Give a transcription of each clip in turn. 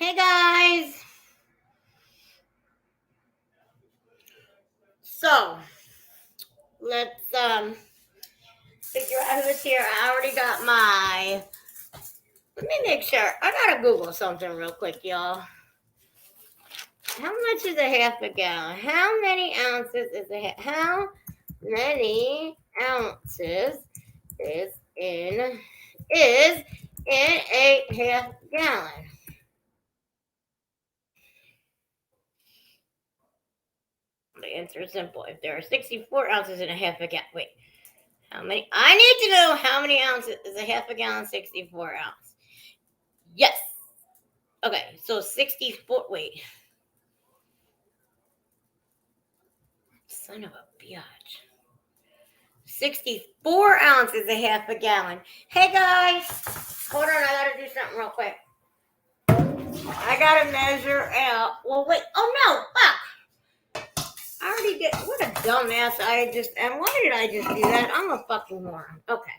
Hey guys. So let's figure out who's here. I already got my. Let me make sure. I gotta Google something real quick, y'all. How much is a half a gallon? How many ounces is how many ounces is in a half gallon? The answer is simple. If there are 64 ounces in a half a gallon, wait. How many? I need to know how many ounces is a half a gallon, 64 ounce. Yes. Okay, so 64. Wait. Son of a biatch. 64 ounces, a half a gallon. Hey guys. Hold on, I gotta do something real quick. I gotta measure out. Well, wait. Oh no, fuck. I already did. What a dumbass I just am. Why did I just do that? I'm a fucking moron. Okay.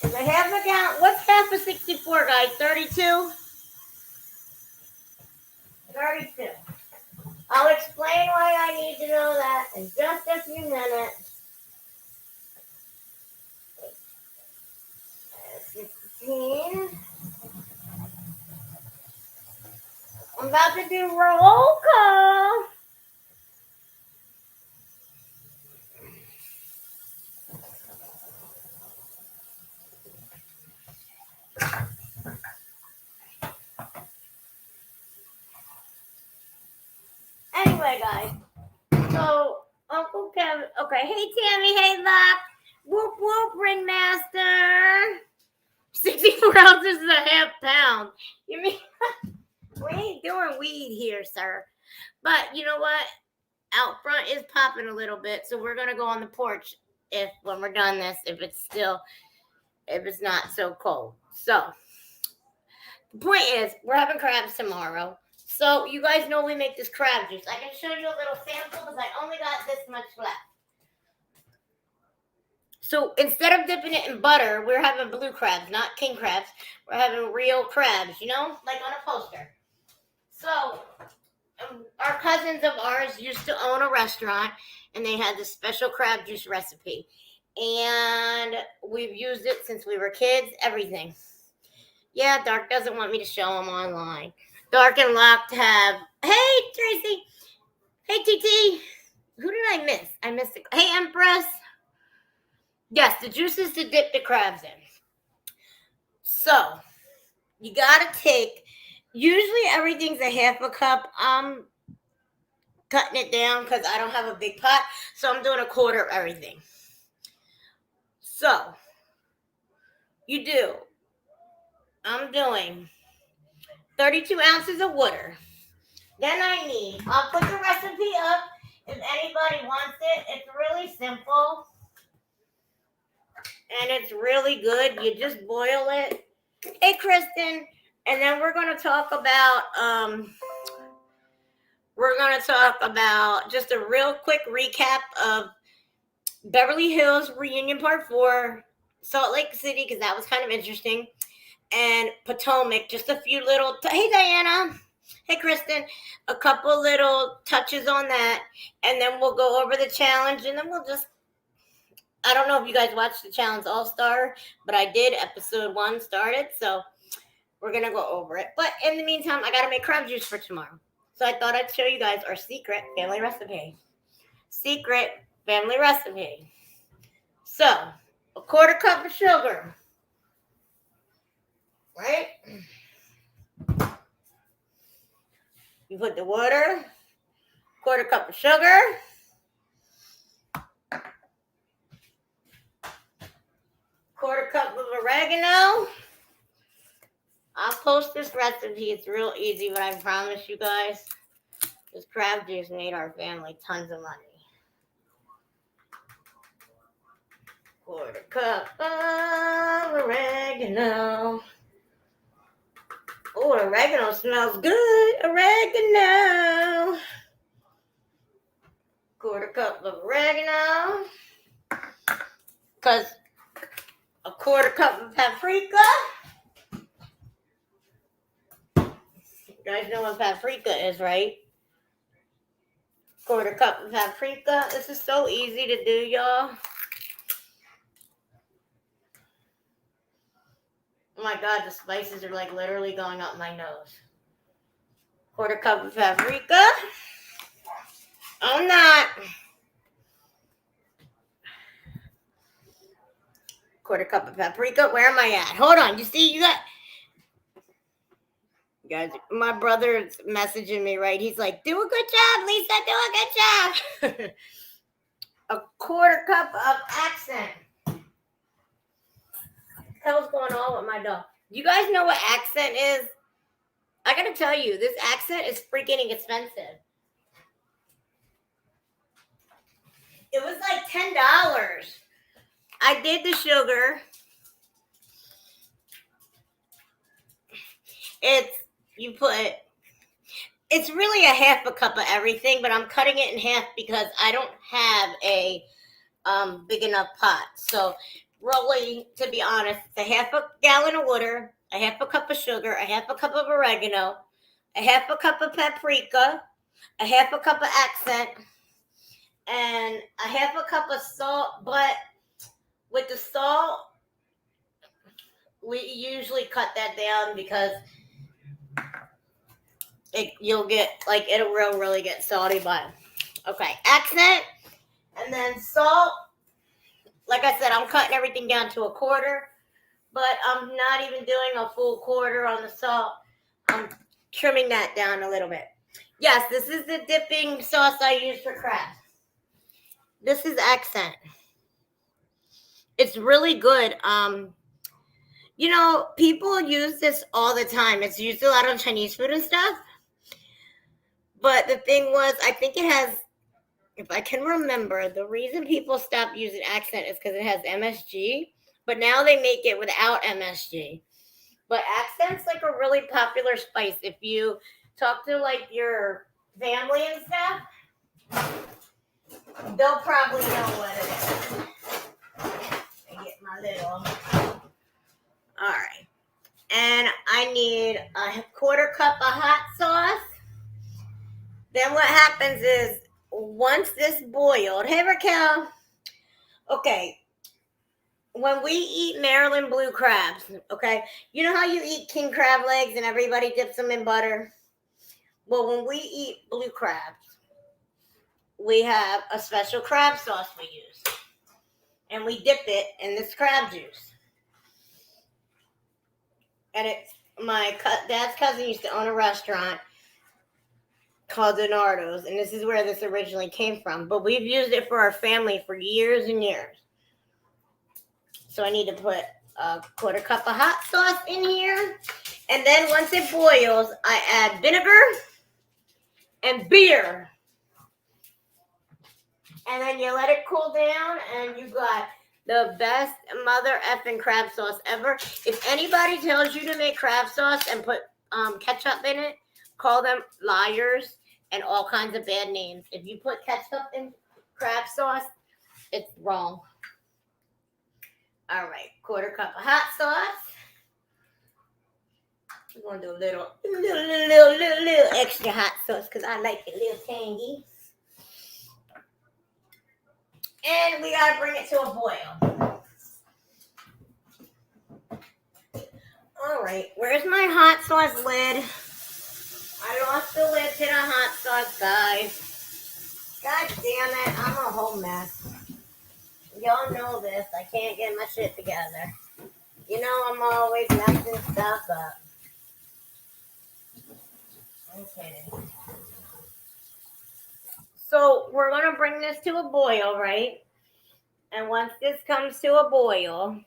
Is a half a gallon? What's half of 64, guys? 32? 32. I'll explain why I need to know that in just a few minutes. 16. I'm about to do roll call. Anyway, guys. So, Uncle Kevin. Okay, hey Tammy, hey Luck. Whoop whoop, ringmaster. 64 ounces is a half pound. You mean we ain't doing weed here, sir? But you know what? Out front is popping a little bit, so we're gonna go on the porch when we're done this, if it's not so cold. So the point is, we're having crabs tomorrow. So you guys know we make this crab juice. I can show you a little sample because I only got this much left. So instead of dipping it in butter, we're having blue crabs, not king crabs. We're having real crabs, like on a poster. So our cousins of ours used to own a restaurant, and they had this special crab juice recipe. And we've used it since we were kids, everything. Yeah, Dark doesn't want me to show them online. Dark and Locked have. Hey, Tracy. Hey, TT. Who did I miss? I missed it. Hey, Empress. Yes, the juice is to dip the crabs in. So, you got to take. Usually, everything's a half a cup. I'm cutting it down because I don't have a big pot. So, I'm doing a quarter of everything. So, I'm doing 32 ounces of water. Then I'll put the recipe up if anybody wants it. It's really simple. And it's really good. You just boil it. Hey, Kristen. And then we're going to talk about, just a real quick recap of Beverly Hills Reunion Part 4, Salt Lake City, because that was kind of interesting, and Potomac, just a few little, hey, Diana. Hey, Kristen, a couple little touches on that, and then we'll go over the challenge, and then I don't know if you guys watched the challenge All-Star, but I did. Episode 1 started, so we're going to go over it. But in the meantime, I got to make crab juice for tomorrow. So I thought I'd show you guys our secret family recipe. So, a quarter cup of sugar, right? You put the water, quarter cup of sugar, quarter cup of oregano. I'll post this recipe. It's real easy, but I promise you guys, this crab juice made our family tons of money. Quarter cup of oregano. Oh, oregano smells good. Oregano. Quarter cup of oregano. Because a quarter cup of paprika. You guys know what paprika is, right? Quarter cup of paprika. This is so easy to do, y'all. Oh my God, the spices are like literally going up my nose. Quarter cup of paprika. I'm not. Quarter cup of paprika. Where am I at? Hold on. You see, you guys, my brother's messaging me, right? He's like, do a good job, Lisa. Do a good job. A quarter cup of accent. Hell's going on with my dog? You guys know what accent is? I gotta tell you, this accent is freaking expensive. It was like $10. I did the sugar. It's really a half a cup of everything, but I'm cutting it in half because I don't have a big enough pot. So really, to be honest, it's a half a gallon of water, a half a cup of sugar, a half a cup of oregano, a half a cup of paprika, a half a cup of accent, and a half a cup of salt. But with the salt, we usually cut that down because you'll get, like, it'll really get salty. But okay, accent, and then salt. Like I said, I'm cutting everything down to a quarter, but I'm not even doing a full quarter on the salt. I'm trimming that down a little bit. Yes, this is the dipping sauce I use for crabs. This is accent. It's really good. You know, people use this all the time. It's used a lot on Chinese food and stuff. But the thing was, I think it has, if I can remember, the reason people stopped using accent is because it has MSG. But now they make it without MSG. But accent's like a really popular spice. If you talk to like your family and stuff, they'll probably know what it is. I get my little. All right. And I need a quarter cup of hot sauce. Then what happens is, once this boiled, hey Raquel, okay, when we eat Maryland blue crabs, okay, you know how you eat king crab legs and everybody dips them in butter? Well, when we eat blue crabs, we have a special crab sauce we use, and we dip it in this crab juice. And it's my dad's cousin used to own a restaurant called Donardo's, and this is where this originally came from. But we've used it for our family for years and years. So I need to put a quarter cup of hot sauce in here. And then once it boils, I add vinegar and beer. And then you let it cool down, and you got the best mother effing crab sauce ever. If anybody tells you to make crab sauce and put ketchup in it, call them liars and all kinds of bad names. If you put ketchup in crab sauce, it's wrong. All right, quarter cup of hot sauce. We're going to do a little extra hot sauce because I like it a little tangy. And we got to bring it to a boil. All right, where's my hot sauce lid? I lost the lid to the hot sauce, guys. God damn it, I'm a whole mess. Y'all know this. I can't get my shit together. You know I'm always messing stuff up. Okay. So we're going to bring this to a boil, right? And once this comes to a boil,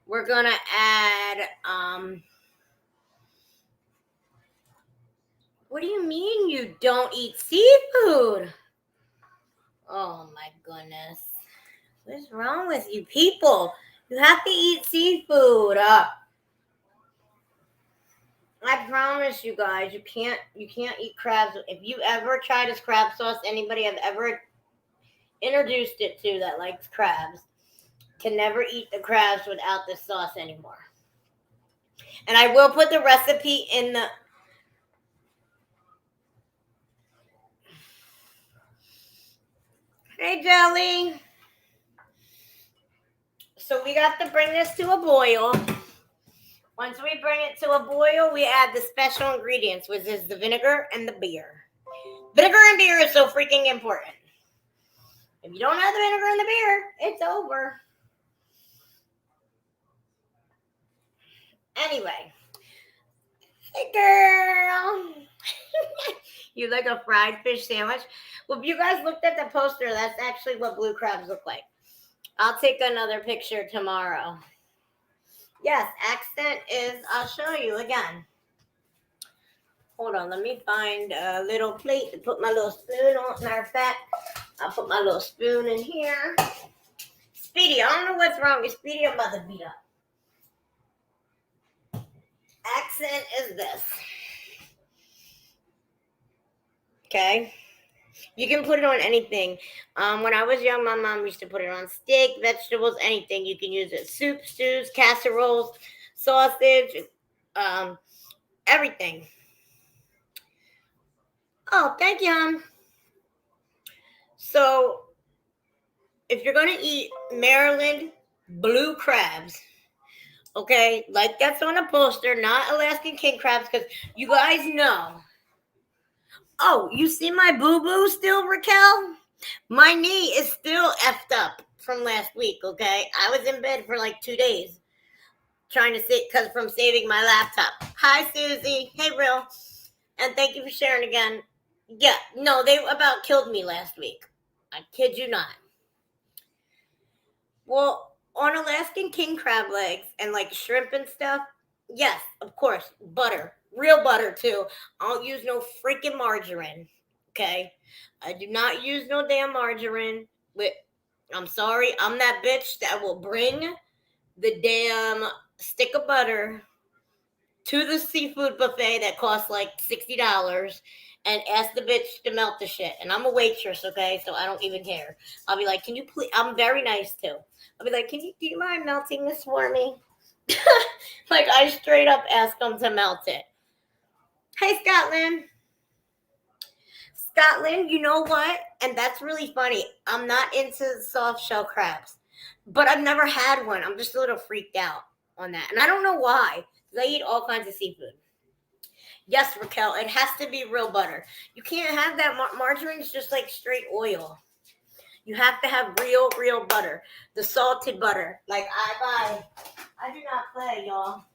we're going to add, what do you mean you don't eat seafood? Oh my goodness. What's wrong with you people? You have to eat seafood. I promise you guys, you can't eat crabs. If you ever try this crab sauce, anybody I've ever introduced it to that likes crabs can never eat the crabs without this sauce anymore. And I will put the recipe in the Hey, Jelly. So we got to bring this to a boil. Once we bring it to a boil, we add the special ingredients, which is the vinegar and the beer. Vinegar and beer is so freaking important. If you don't have the vinegar and the beer, it's over. Anyway. Hey, girl. You like a fried fish sandwich? Well, if you guys looked at the poster, that's actually what blue crabs look like. I'll take another picture tomorrow. Yes, accent is, I'll show you again. Hold on, let me find a little plate to put my little spoon on. Matter of fact, I'll put my little spoon in here. Speedy, I don't know what's wrong with Speedy. I'm about to beat up. Accent is this. Okay. You can put it on anything. When I was young, my mom used to put it on steak, vegetables, anything. You can use it. Soup, stews, casseroles, sausage, everything. Oh, thank you, hon. So, if you're going to eat Maryland blue crabs, okay, like that's on a poster, not Alaskan king crabs, because you guys know. Oh, you see my boo-boo still, Raquel? My knee is still effed up from last week, okay? I was in bed for like 2 days trying to sit because from saving my laptop. Hi, Susie. Hey, Real. And thank you for sharing again. Yeah, no, they about killed me last week. I kid you not. Well, on Alaskan king crab legs and like shrimp and stuff, yes, of course, butter. Real butter, too. I don't use no freaking margarine, okay? I do not use no damn margarine. I'm sorry, I'm that bitch that will bring the damn stick of butter to the seafood buffet that costs like $60 and ask the bitch to melt the shit. And I'm a waitress, okay? So I don't even care. I'll be like, can you please? I'm very nice too. I'll be like, do you mind melting this for me? Like I straight up ask them to melt it. Hey, Scotland. Scotland, you know what? And that's really funny. I'm not into soft shell crabs, but I've never had one. I'm just a little freaked out on that. And I don't know why, because I eat all kinds of seafood. Yes, Raquel, it has to be real butter. You can't have that margarine. It's just like straight oil. You have to have real butter. The salted butter. Like I buy. I do not play, y'all.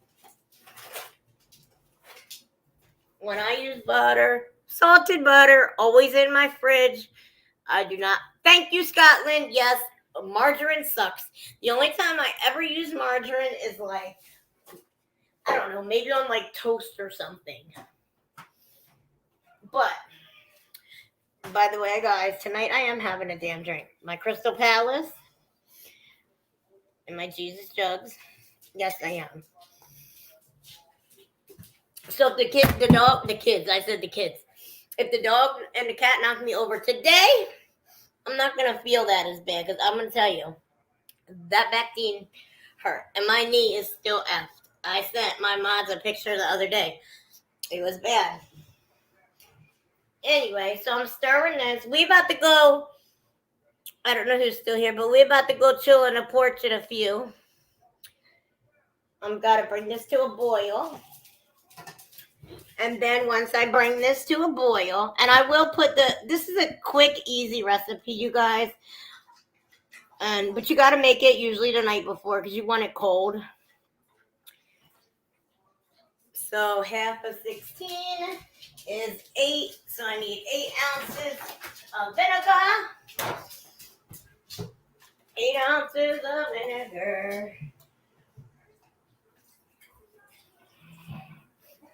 When I use butter, salted butter, always in my fridge. I do not. Thank you, Scotland. Yes, margarine sucks. The only time I ever use margarine is like, I don't know, maybe on like toast or something. But, by the way, guys, tonight I am having a damn drink. My Crystal Palace and my Jesus Jugs. Yes, I am. So if the kids, I said the kids. If the dog and the cat knock me over today, I'm not going to feel that as bad because I'm going to tell you, that vaccine hurt. And my knee is still effed. I sent my mods a picture the other day. It was bad. Anyway, so I'm stirring this. We about to go, I don't know who's still here, but we about to go chill on the porch in a few. I'm got to bring this to a boil. And then once I bring this to a boil, and I will put this is a quick, easy recipe, you guys. But you got to make it usually the night before because you want it cold. So half of 16 is 8. So I need 8 ounces of vinegar. 8 ounces of vinegar.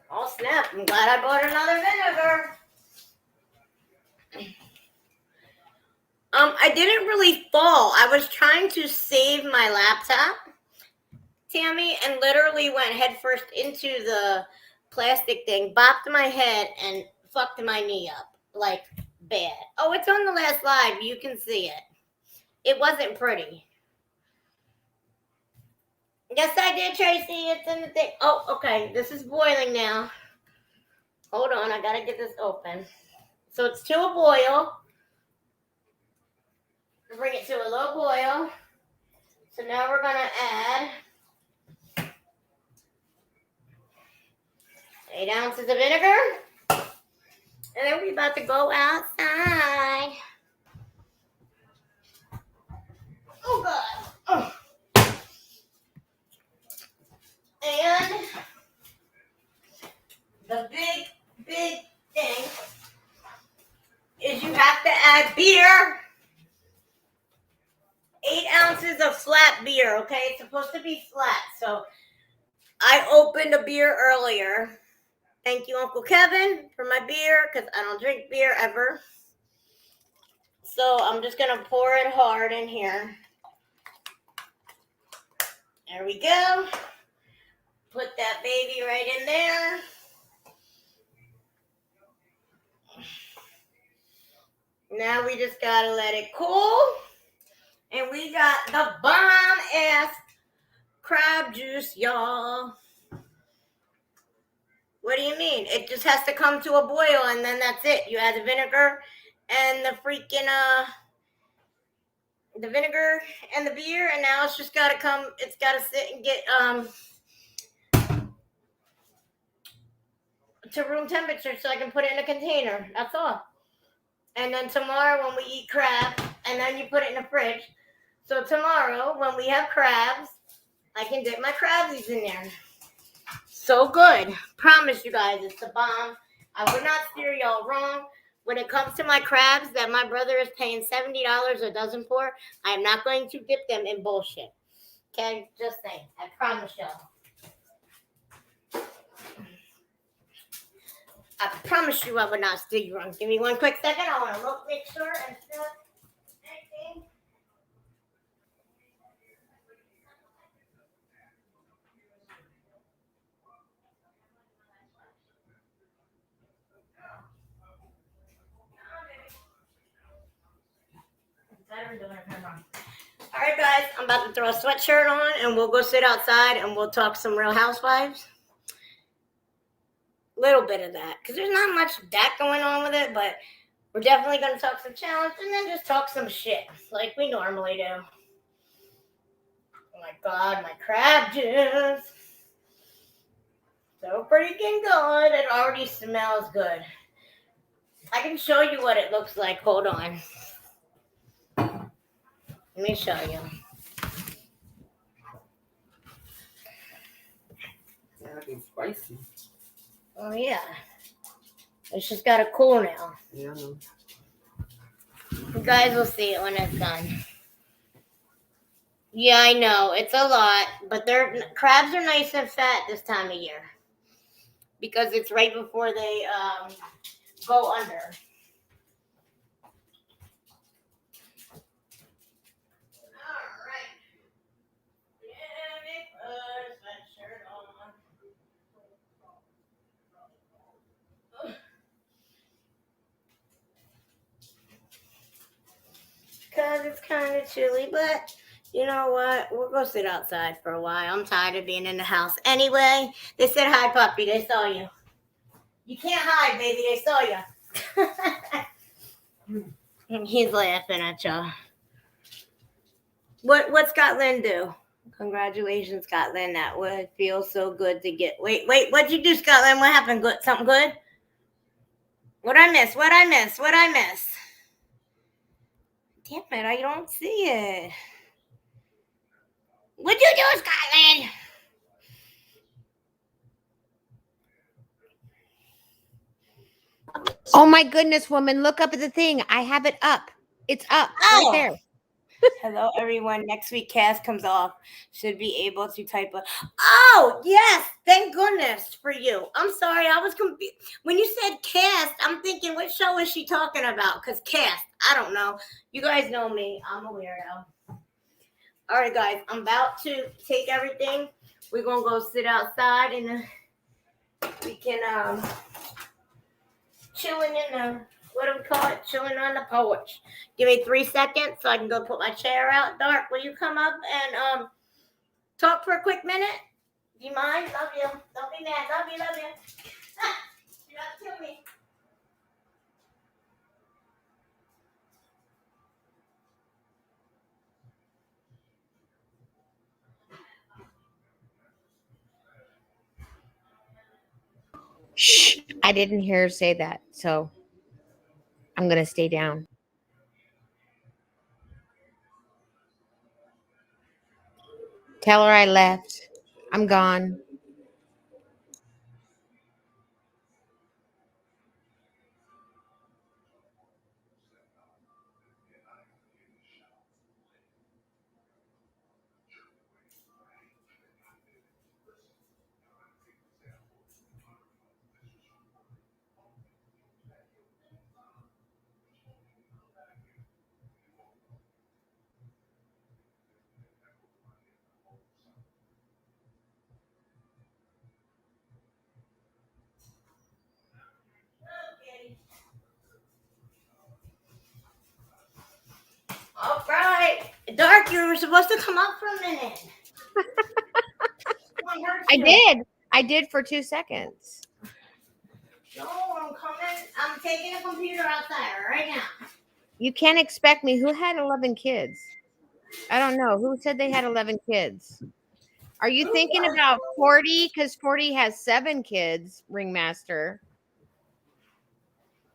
Oh snap, I'm glad I bought another vinegar. I didn't really fall. I was trying to save my laptop, Tammy, and literally went headfirst into the plastic thing, bopped my head, and fucked my knee up. Like, bad. Oh, it's on the last live. You can see it. It wasn't pretty. Yes, I did, Tracy. It's in the thing. Oh, okay. This is boiling now. Hold on. I got to get this open. So it's to a boil. Bring it to a low boil. So now we're gonna add 8 ounces of vinegar. And then we're about to go outside. Oh God. Oh. And the big thing is you have to add beer. 8 ounces of flat beer, okay? It's supposed to be flat. So I opened a beer earlier. Thank you, Uncle Kevin, for my beer, because I don't drink beer ever. So I'm just going to pour it hard in here. There we go. Put that baby right in there. Now we just got to let it cool. And we got the bomb-ass crab juice, y'all. What do you mean? It just has to come to a boil, and then that's it. You add the vinegar and the freaking, the vinegar and the beer, and now it's just got to come, it's got to sit and get, to room temperature so I can put it in a container. That's all. And then tomorrow when we eat crab, and then you put it in the fridge. So tomorrow when we have crabs, I can dip my crabsies in there. So good. Promise you guys, it's the bomb. I would not steer y'all wrong. When it comes to my crabs that my brother is paying $70 a dozen for, I am not going to dip them in bullshit. Okay? Just saying. I promise y'all. I promise you I would not steer you wrong. Give me one quick second. I want to look, make sure and still anything. All right, guys, I'm about to throw a sweatshirt on, and we'll go sit outside, and we'll talk some Real Housewives. Little bit of that, because there's not much that going on with it, but we're definitely going to talk some challenge, and then just talk some shit, like we normally do. Oh my God, my crab juice. So freaking good. It already smells good. I can show you what it looks like. Hold on. Let me show you. It's spicy. Oh, yeah. It's just got to cool now. Yeah, I know. You guys will see it when it's done. Yeah, I know. It's a lot. But crabs are nice and fat this time of year. Because it's right before they go under. Because it's kind of chilly, but you know what? We'll go sit outside for a while. I'm tired of being in the house. Anyway, they said hi, puppy. They saw you. You can't hide, baby. They saw you. And he's laughing at y'all. What Scotland do? Congratulations, Scotland. That would feel so good to get. Wait. What'd you do, Scotland? What happened? Good? Something good? What'd I miss? Damn it, I don't see it. What'd you do, Scotland? Oh my goodness, woman, look up at the thing. I have it up. It's up right there. Hello, everyone. Next week, Cass comes off. Should be able to type a. Oh, yes. Thank goodness for you. I'm sorry. I was confused. When you said cast, I'm thinking, what show is she talking about? Because cast, I don't know. You guys know me. I'm a weirdo. All right, guys. I'm about to take everything. We're going to go sit outside and we can chilling in the, what do we call it? Chilling on the porch. Give me 3 seconds so I can go put my chair out. Dark, will you come up and talk for a quick minute? Do you mind? Love you. Don't be mad. Love you. You're not kill me. Shh. I didn't hear her say that, so I'm gonna stay down. Tell her I left. I'm gone. All right. Dark, you were supposed to come up for a minute. Come on, hurt I you. did. I did for 2 seconds. No, I'm coming. I'm taking the computer outside right now. You can't expect me. Who had 11 kids? I don't know. Who said they had 11 kids? Are you thinking about 40? Because 40 has 7 kids, Ringmaster.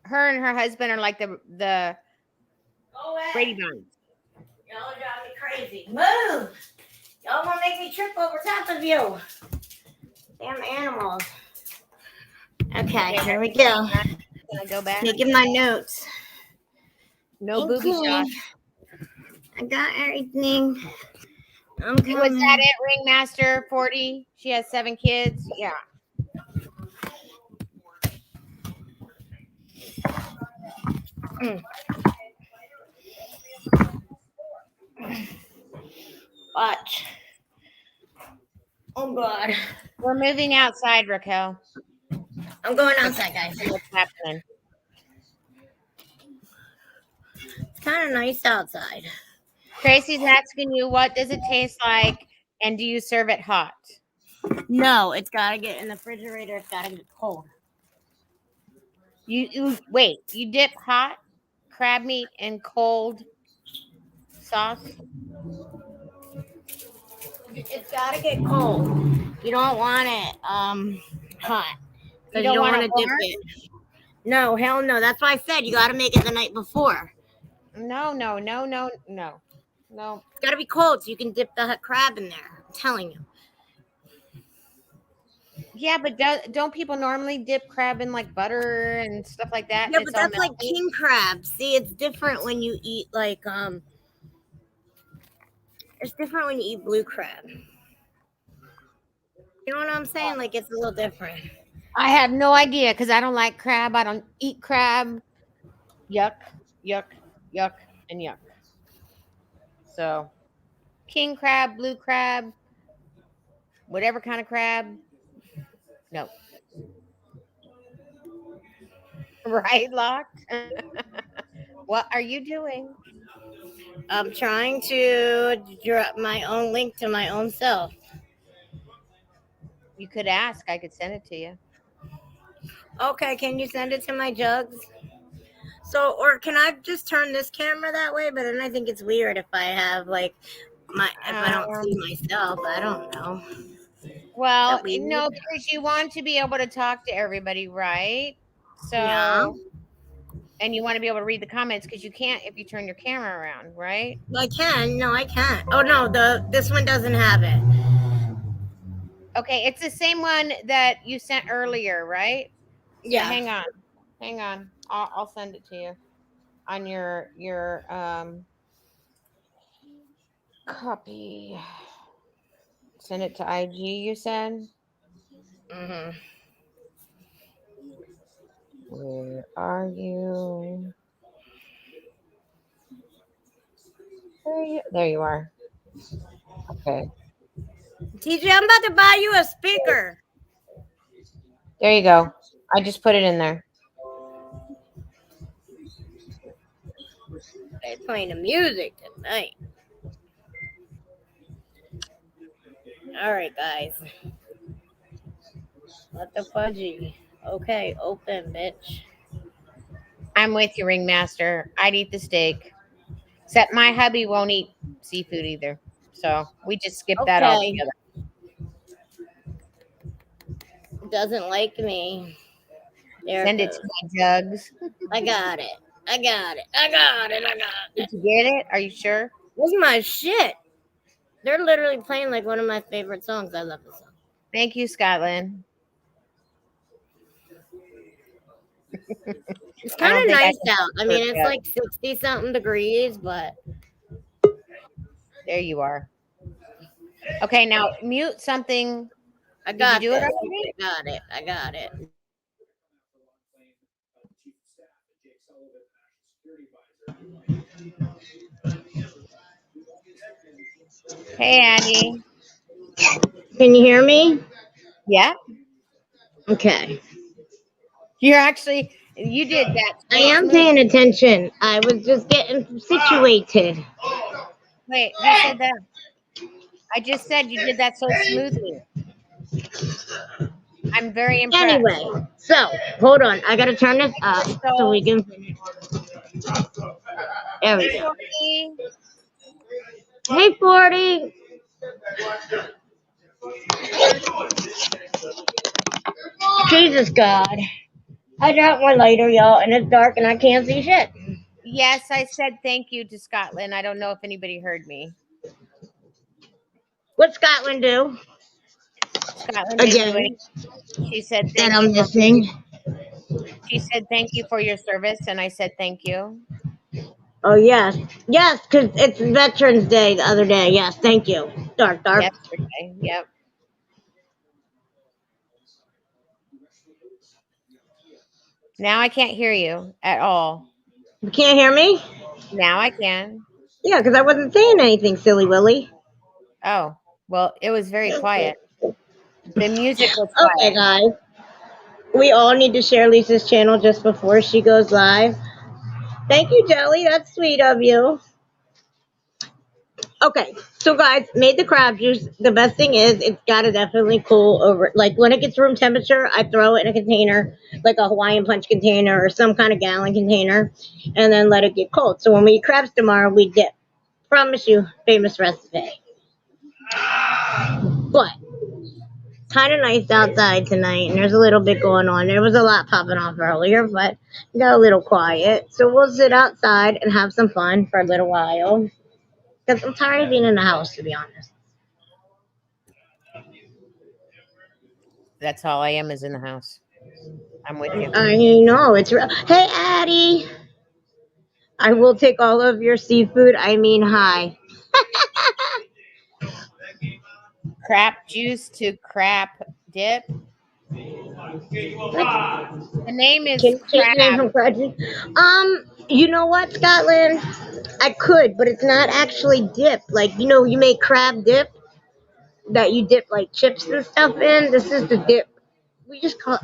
Her and her husband are like the Go away. Brady Bunch. Y'all drive me crazy. Move. Y'all want to make me trip over top of you. Damn animals. Okay, here we go. Can I go back? Taking my notes. No booby shot. I got everything. I'm coming. Was that it, Ringmaster? 40? She has 7 kids? Yeah. Watch. Oh, God. We're moving outside, Raquel. I'm going outside, guys. What's happening? It's kind of nice outside. Tracy's asking you, what does it taste like, and do you serve it hot? No, it's got to get in the refrigerator. It's got to get cold. You wait. You dip hot crab meat in cold sauce. It's got to get cold. You don't want it hot. You You don't want want to dip it. No, hell no. That's why I said you got to make it the night before. No. It's got to be cold so you can dip the crab in there. I'm telling you. Yeah, but don't people normally dip crab in like butter and stuff like that? Yeah, and but it's all that's like melty? king crab. See, it's different when you eat like it's different when you eat blue crab. You know what I'm saying? Like it's a little different. I have no idea because I don't like crab. I don't eat crab. Yuck, yuck, yuck, and yuck. So, king crab, blue crab, whatever kind of crab. No. Right, locked? What are you doing? I'm trying to drop my own link to my own self. You could ask. I could send it to you. Okay, can you send it to my jugs? So, or can I just turn this camera that way? But then I think it's weird if I have like if I don't see myself. I don't know. Well, That weird? no, because you want to be able to talk to everybody, right? So, Yeah. and you want to be able to read the comments because you can't if you turn your camera around, right? I can. No, I can't. Oh no, this one doesn't have it. Okay, it's the same one that you sent earlier, right? So Yeah. hang on. I'll send it to you on your copy. Send it to IG. You said. Mhm. Where are you? There you are. Okay. TJ, I'm about to buy you a speaker. There you go. I just put it in there. They're playing the music tonight. All right, guys. What the fudgy? Okay, open, bitch. I'm with you, Ringmaster. I'd eat the steak. Except my hubby won't eat seafood either. So we just skip that Okay. altogether. Doesn't like me. There it Send it to goes. my jugs. I got it. I got it. I got it. I got it. Did you get it? Are you sure? This is my shit. They're literally playing like one of my favorite songs. I love this song. Thank you, Scotland. It's I kind don't of think I nice can out. I for mean, it's jug. like 60 something degrees, but There you are. Okay, now mute something. I Did you got do it this. already? I got it. I got it. Hey, Andy. Can you hear me? Yeah, Okay. you did that I so am smooth. paying attention. I was just getting situated. Wait, who said that? I just said you did that so smoothly. I'm very Anyway, impressed. so hold on. I gotta turn this Hey, up so we Crystal. can. There Hey, we go. 40. Hey, 40. Jesus God. I dropped my lighter, y'all, and it's dark and I can't see shit. Yes, I said thank you to Scotland. I don't know if anybody heard me. What Scotland do? Scotland didn't do anything. Again, She said that thank you I'm for missing. she said thank you for your service and I said thank you. Oh, yes. Yes, because it's Veterans Day the other day. Yes, thank you. Dark, dark. Yesterday. Yep. Now I can't hear you at all. You can't hear me? Now I can. Yeah, because I wasn't saying anything, silly Willy. Oh, well, it was very quiet. The music was Okay, quiet. guys. We all need to share Lisa's channel just before she goes live. Thank you, Jelly. That's sweet of you. Okay, so guys, made the crab juice. The best thing is it's gotta definitely cool over. Like when it gets room temperature, I throw it in a container, like a Hawaiian punch container or some kind of gallon container, and then let it get cold. So when we eat crabs tomorrow, we dip. Promise you, famous recipe. But kind of nice outside tonight, and there's a little bit going on. There was a lot popping off earlier, but it got a little quiet. So we'll sit outside and have some fun for a little while. Because I'm tired of being in the house, to be honest. That's all I am is in the house. I'm with you. I know it's real. Hey, Addie, I will take all of your seafood. I mean, hi. Crap juice to crap dip. The name Can is you change the name crab. from Crudgy? You know what, Scotland? I could, but it's not actually dip. Like, you make crab dip that you dip like chips and stuff in. This is the dip. We just call it.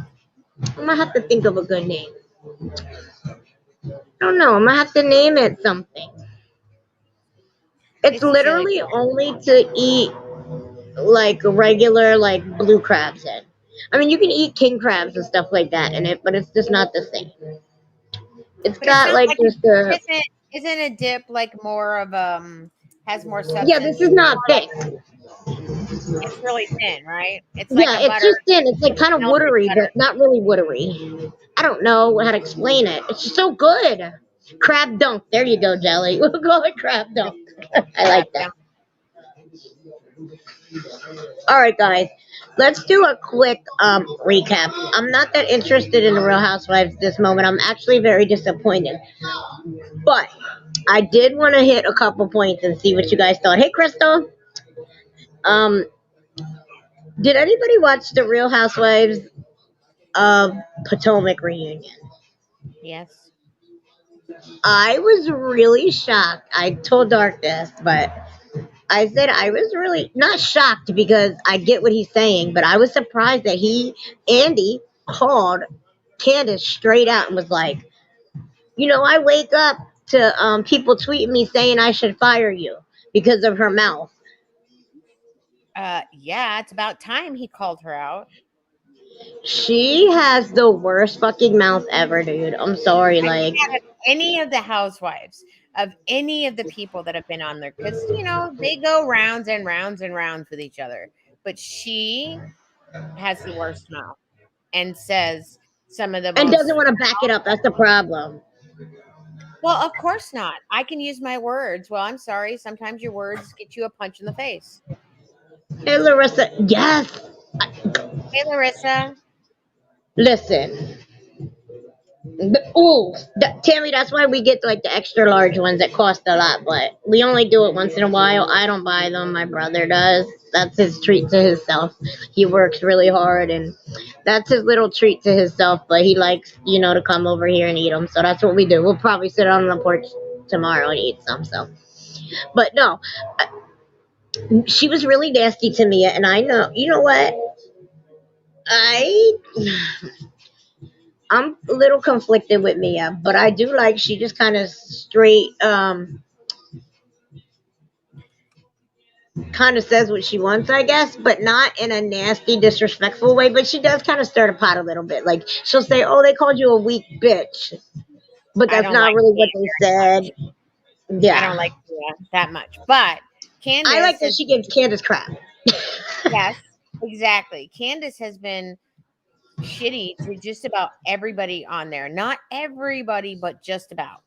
I'm gonna have to think of a good name. I don't know. I'm gonna have to name it something. It's This is really literally cool. only to eat like regular like blue crabs in. I mean, you can eat king crabs and stuff like that in it, but it's just not the same. It's But it's got not like like just a isn't a dip like more of has more yeah. substance? This is It's not more thick. like it's really thin, right? It's like Yeah, a it's butter, just thin. It's like kind of melted watery, butter. but not really watery. I don't know how to explain it. It's just so good. Crab dunk. There you go, Jelly. We'll call it crab dunk. I Crab like that. down. All right, guys. Let's do a quick recap. I'm not that interested in the Real Housewives this moment. I'm actually very disappointed. But I did want to hit a couple points and see what you guys thought. Hey, Crystal. Um, did anybody watch the Real Housewives of Potomac reunion? Yes. I was really shocked. I told Dark this, but I said I was really not shocked because I get what he's saying, but I was surprised that Andy, called Candace straight out and was like, I wake up to people tweeting me saying I should fire you because of her mouth. Yeah, it's about time he called her out. She has the worst fucking mouth ever, dude. I'm sorry, I think like. out of any of the housewives, of any of the people that have been on there, because they go rounds and rounds and rounds with each other. But she has the worst mouth and says some of the And doesn't most. want to back it up. That's the problem. Well, of course not. I can use my words. Well, I'm sorry. Sometimes your words get you a punch in the face. Hey, Larissa. Yes. Hey, Larissa. Listen. Ooh, Tammy, that's why we get like the extra large ones that cost a lot, but we only do it once in a while. I don't buy them. My brother does. That's his treat to himself. He works really hard, and that's his little treat to himself. But he likes, to come over here and eat them. So that's what we do. We'll probably sit on the porch tomorrow and eat some. So, but no, she was really nasty to me, and I know. You know what? I I'm a little conflicted with Mia, but I do like she just kind of straight kind of says what she wants, I guess, but not in a nasty, disrespectful way. But she does kind of stir the pot a little bit. Like she'll say, "Oh, they called you a weak bitch," but I that's don't not like really Mia what they very said. much. I Yeah, don't like Mia that much. But I like Candace that has, she gives Candace crap. yes, exactly. Candace has been shitty to just about everybody on there. Not everybody, but just about.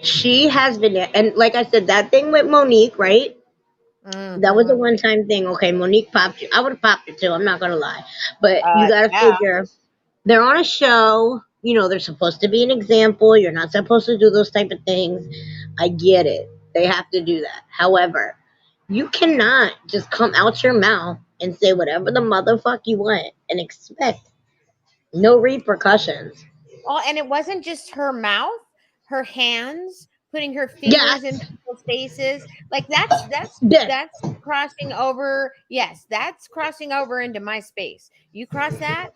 She has been, and like I said, that thing with Monique, right? That was a Mm-hmm. one-time thing. Okay, Monique popped you. I would have popped it too. I'm not gonna lie, but you gotta Yeah. figure they're on a show. They're supposed to be an example. You're not supposed to do those type of things. I get it. They have to do that. However, you cannot just come out your mouth and say whatever the motherfuck you want and expect no repercussions. Oh, and it wasn't just her mouth, her hands, putting her fingers in Yes, people's faces. Like that's this, that's crossing over. Yes, that's crossing over into my space. You cross that,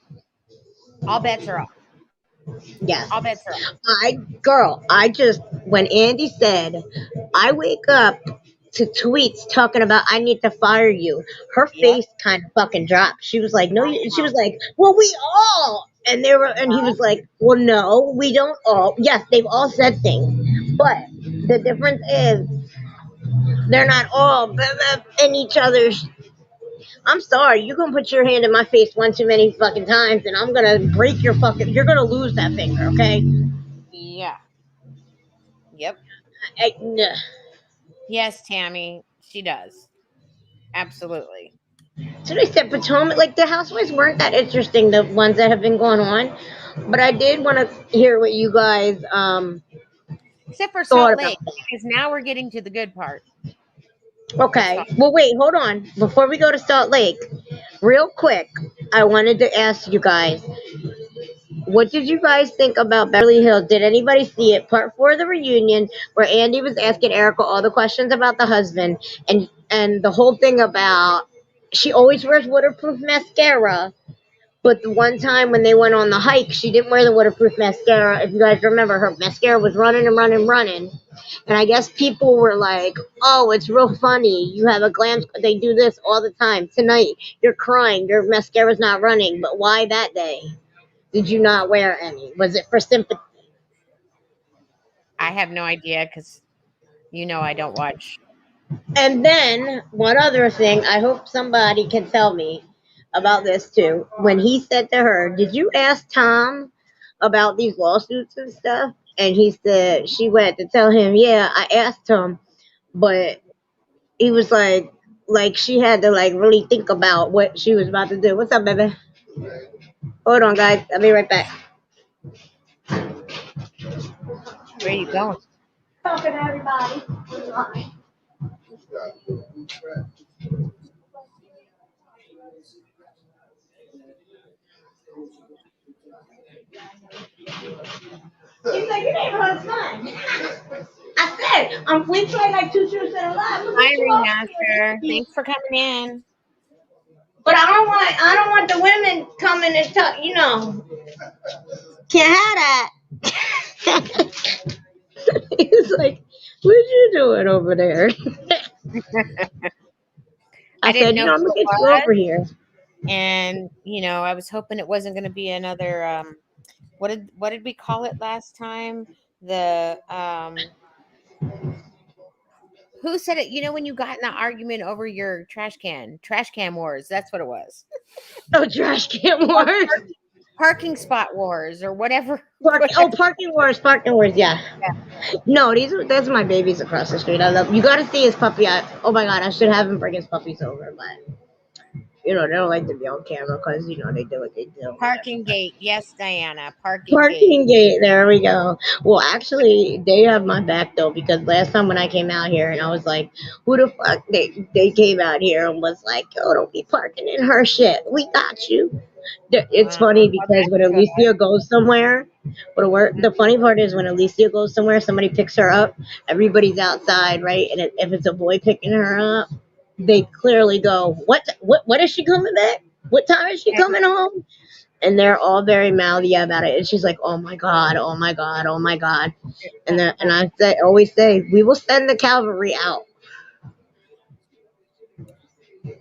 all bets are off. yes. All bets are off. I just, when Andy said, I wake up to tweets talking about I need to fire you, her Yep. face kind of fucking dropped. She was like, no, I you, she know. was like, well, we all, and he was like, well, no, we don't all. Yes, they've all said things, but the difference is they're not all in each other's. I'm sorry, you gonna put your hand in my face one too many fucking times, and I'm gonna break your fucking. You're gonna lose that finger, okay? Yeah. Yep. Nah. Yes, Tammy, she does. Absolutely. So they said Potomac, like the housewives weren't that interesting, the ones that have been going on. But I did want to hear what you guys Except for thought Salt about Lake, that. because now we're getting to the good part. Let's Okay. talk. Well, wait, hold on. Before we go to Salt Lake, real quick, I wanted to ask you guys, what did you guys think about Beverly Hills? Did anybody see it? Part 4 of the reunion, where Andy was asking Erica all the questions about the husband, and the whole thing about she always wears waterproof mascara. But the one time when they went on the hike, she didn't wear the waterproof mascara. If you guys remember, her mascara was running and running, running. And I guess people were like, oh, it's real funny. You have a glam. They do this all the time. Tonight, you're crying. Your mascara's not running. But why that day did you not wear any? Was it for sympathy? I have no idea because I don't watch. And then one other thing, I hope somebody can tell me about this too. When he said to her, "Did you ask Tom about these lawsuits and stuff?" And he said she went to tell him, "Yeah, I asked him, but he was like she had to like really think about what she was about to do." What's up, baby? Hold on, guys. I'll be right back. Where are you going? Talking to everybody. He's like, "Your neighborhood's fine." I said, we play like two truths and a lie. I'm gonna Hi, get you off Remaster. here. Thanks for coming in. But I don't want the women coming and talk. Can't have that. He's like, what you doing over there? I I didn't said, know I'm who gonna it get you was, over here. and I was hoping it wasn't going to be another. What did we call it last time? The Who said it? You know, when you got in an argument over your trash can wars. That's what it was. Oh, trash can Or wars. parking spot wars or whatever. Oh, parking wars. Parking wars. Yeah. No, that's my babies across the street. I love. You got to see his puppy. Oh my god, I should have him bring his puppies over, but they don't like to be on camera because they do what they do. Parking gate. Yes, Diana. Parking gate. Parking gate. There we go. Well, actually, they have my back though because last time when I came out here and I was like, "Who the fuck?" They came out here and was like, "Yo, don't be parking in her shit. We got you." It's funny Well, because when that's good. Alicia goes somewhere, the funny part is when Alicia goes somewhere, somebody picks her up. Everybody's outside, right? And if it's a boy picking her up, they clearly go, What is she coming back? What time is she coming home?" And they're all very mouthy about it. And she's like, "Oh my god, oh my god, oh my god." And I always say, "We will send the cavalry out."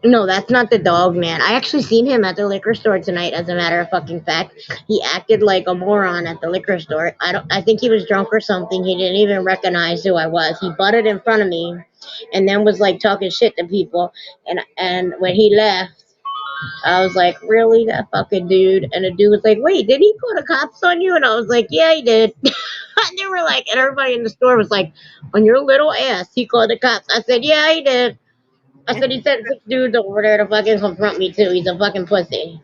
No, that's not the dog, man. I actually seen him at the liquor store tonight. As a matter of fucking fact, he acted like a moron at the liquor store. I think he was drunk or something. He didn't even recognize who I was. He butted in front of me, and then was like talking shit to people. And when he left, I was like, "Really, that fucking dude?" And the dude was like, "Wait, did he call the cops on you?" And I was like, "Yeah, he did." And they were like, and everybody in the store was like, "On your little ass, he called the cops." I said, "Yeah, he did." I said he sent 6 dudes over there to fucking confront me too. He's a fucking pussy.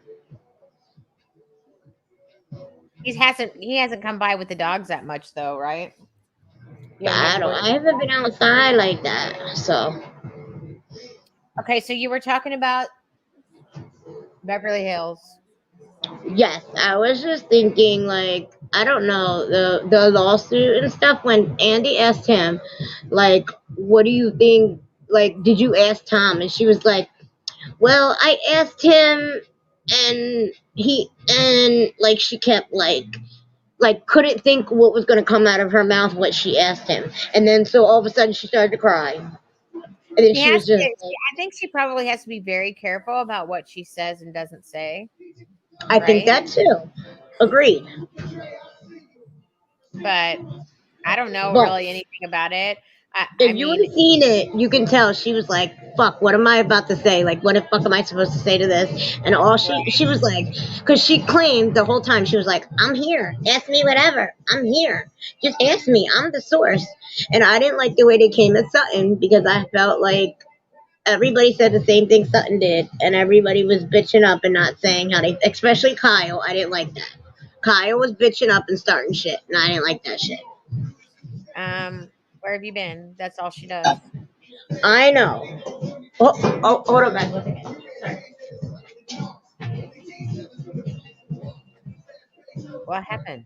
He hasn't come by with the dogs that much though, right? You haven't had to go. I haven't been outside like that. So Okay, so you were talking about Beverly Hills. yes, I was just thinking like I don't know the lawsuit and stuff. When Andy asked him, like, "What do you think?" Like, "Did you ask Tom?" And she was like, "Well, I asked him, and like she kept like couldn't think what was going to come out of her mouth what she asked him, and then so all of a sudden she started to cry, and then She she has was just to. I think she probably has to be very careful about what she says and doesn't say, I think right? that too. Agreed. But I don't know But really anything about it. I if you would mean, have seen it, you can tell she was like, "Fuck, what am I about to say? Like, what the fuck am I supposed to say to this?" And all she was like, because she claimed the whole time she was like, "I'm here. Ask me whatever. I'm here. Just ask me. I'm the source." And I didn't like the way they came at Sutton because I felt like everybody said the same thing Sutton did, and everybody was bitching up and not saying how they, especially Kyle. I didn't like that. Kyle was bitching up and starting shit, and I didn't like that shit. where have you been? That's all she does. I know. Hold on, guys. 1 second. What happened?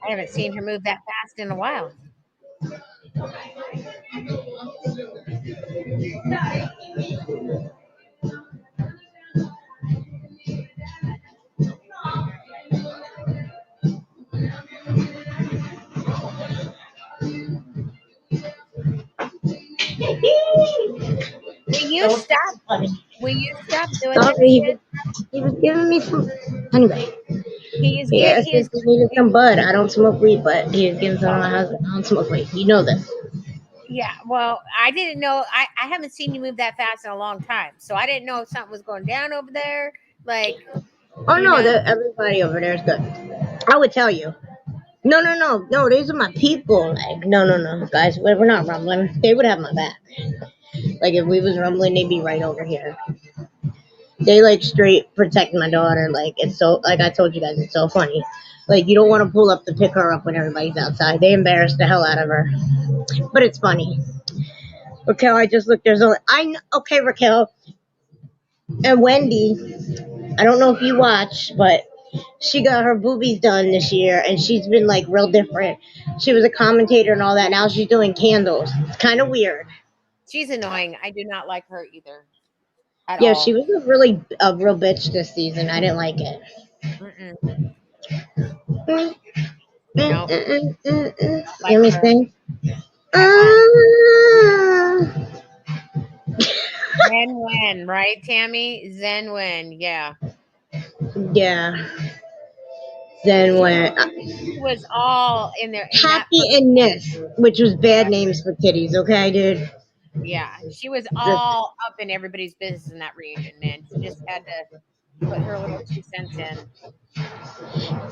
I haven't seen her move that fast in a while. Will you So stop? funny. Will you stop doing this Sorry, shit? he was giving me some. Anyway, he asked He me is. if he needed some bud. I don't smoke weed, but he was giving some to my husband. I don't smoke weed. You know this. Yeah, well, I didn't know. I haven't seen you move that fast in a long time, so I didn't know if something was going down over there. Like, Oh you no, know, everybody over there is good. I would tell you. No. These are my people. Like, no, guys. We're not rumbling. They would have my back. Like if we was rumbling, they'd be right over here. They like straight protect my daughter. Like it's so like I told you guys, it's so funny. Like you don't want to pull up to pick her up when everybody's outside. They embarrass the hell out of her. But it's funny. Raquel, I just looked. There's only okay, Raquel and Wendy. I don't know if you watch, but she got her boobies done this year, and she's been like real different. She was a commentator and all that. Now she's doing candles. It's kind of weird. she's annoying. I do not like her either at Yeah, she all. was a real bitch this season. I didn't like it. Mm-mm. Mm, mm, No, mm, like Let me her sing. at all. Ah. Zen win, right, Tammy? Zen win. Yeah. Yeah. Then She when was all in there in that Happy first. and Nis, which was bad Yeah, names for kitties, okay, dude? yeah. She was Just all up in everybody's business in that reunion, man. She just had to put her little 2 cents in.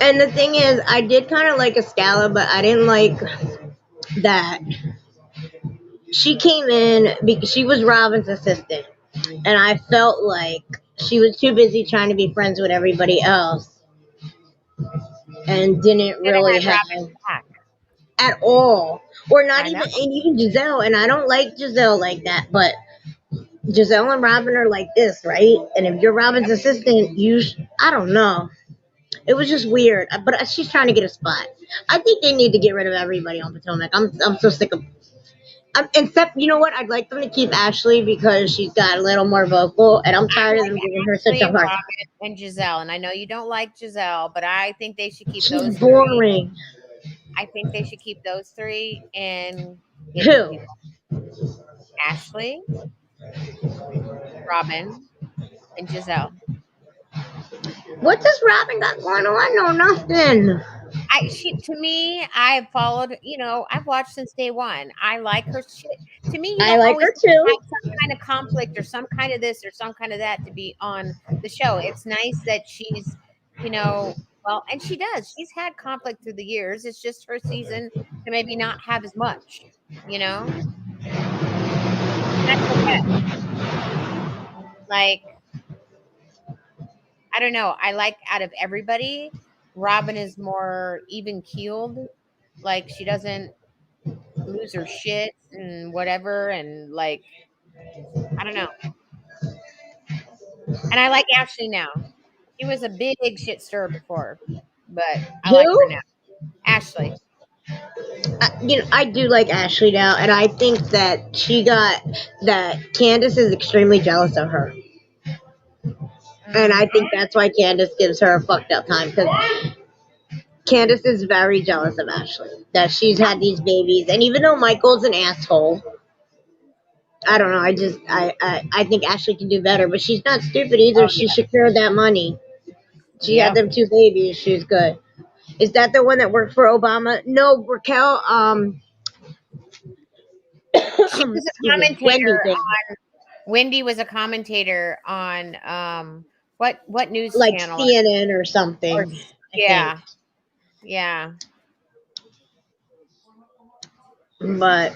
and the thing is, I did kind of like Escala, but I didn't like that she came in because she was Robin's assistant, and I felt like she was too busy trying to be friends with everybody else and didn't Should have really had have Robin back. at all, or not I know. even Giselle. And I don't like Giselle like that, but Giselle and Robin are like this, right? And if you're Robin's Yep. assistant, I don't know. It was just weird, but she's trying to get a spot. I think they need to get rid of everybody on Potomac. I'm so sick of. Except, you know what? I'd like them to keep Ashley because she's got a little more vocal, and I'm I tired of like them giving her such Ashley a and hard time. Robin and Giselle, and I know you don't like Giselle, but I think they should keep She's those three. boring. I think they should keep those three and get new Who? people. Ashley, Robin, and Giselle. What does Robin got going on? No, nothing. She to me, I've followed, I've watched since day one. I like her shit. To me, you I don't like always her have to too. have some kind of conflict or some kind of this or some kind of that to be on the show. It's nice that she's, well, and she does. She's had conflict through the years. It's just her season to maybe not have as much, and that's okay. Like, I don't know. I like out of everybody, Robin is more even keeled. Like she doesn't lose her shit and whatever, and like I don't know. And I like Ashley now. She was a big shit stirrer before, but I like her Who? now. Ashley. I do like Ashley now, and I think that Candace is extremely jealous of her, and I think Mhm. that's why Candace gives her a fucked up time because Candace is very jealous of Ashley that she's had these babies, and even though Michael's an asshole, I don't know. I think Ashley can do better, but she's not stupid either. Oh She yeah. secured that money. She had Yep. them two babies. She's good. Is that the one that worked for Obama? No, Raquel. She was a Excuse me, Wendy commentator. thing, Wendy was a commentator on what news like channel CNN or or something. I think. yeah. Yeah. But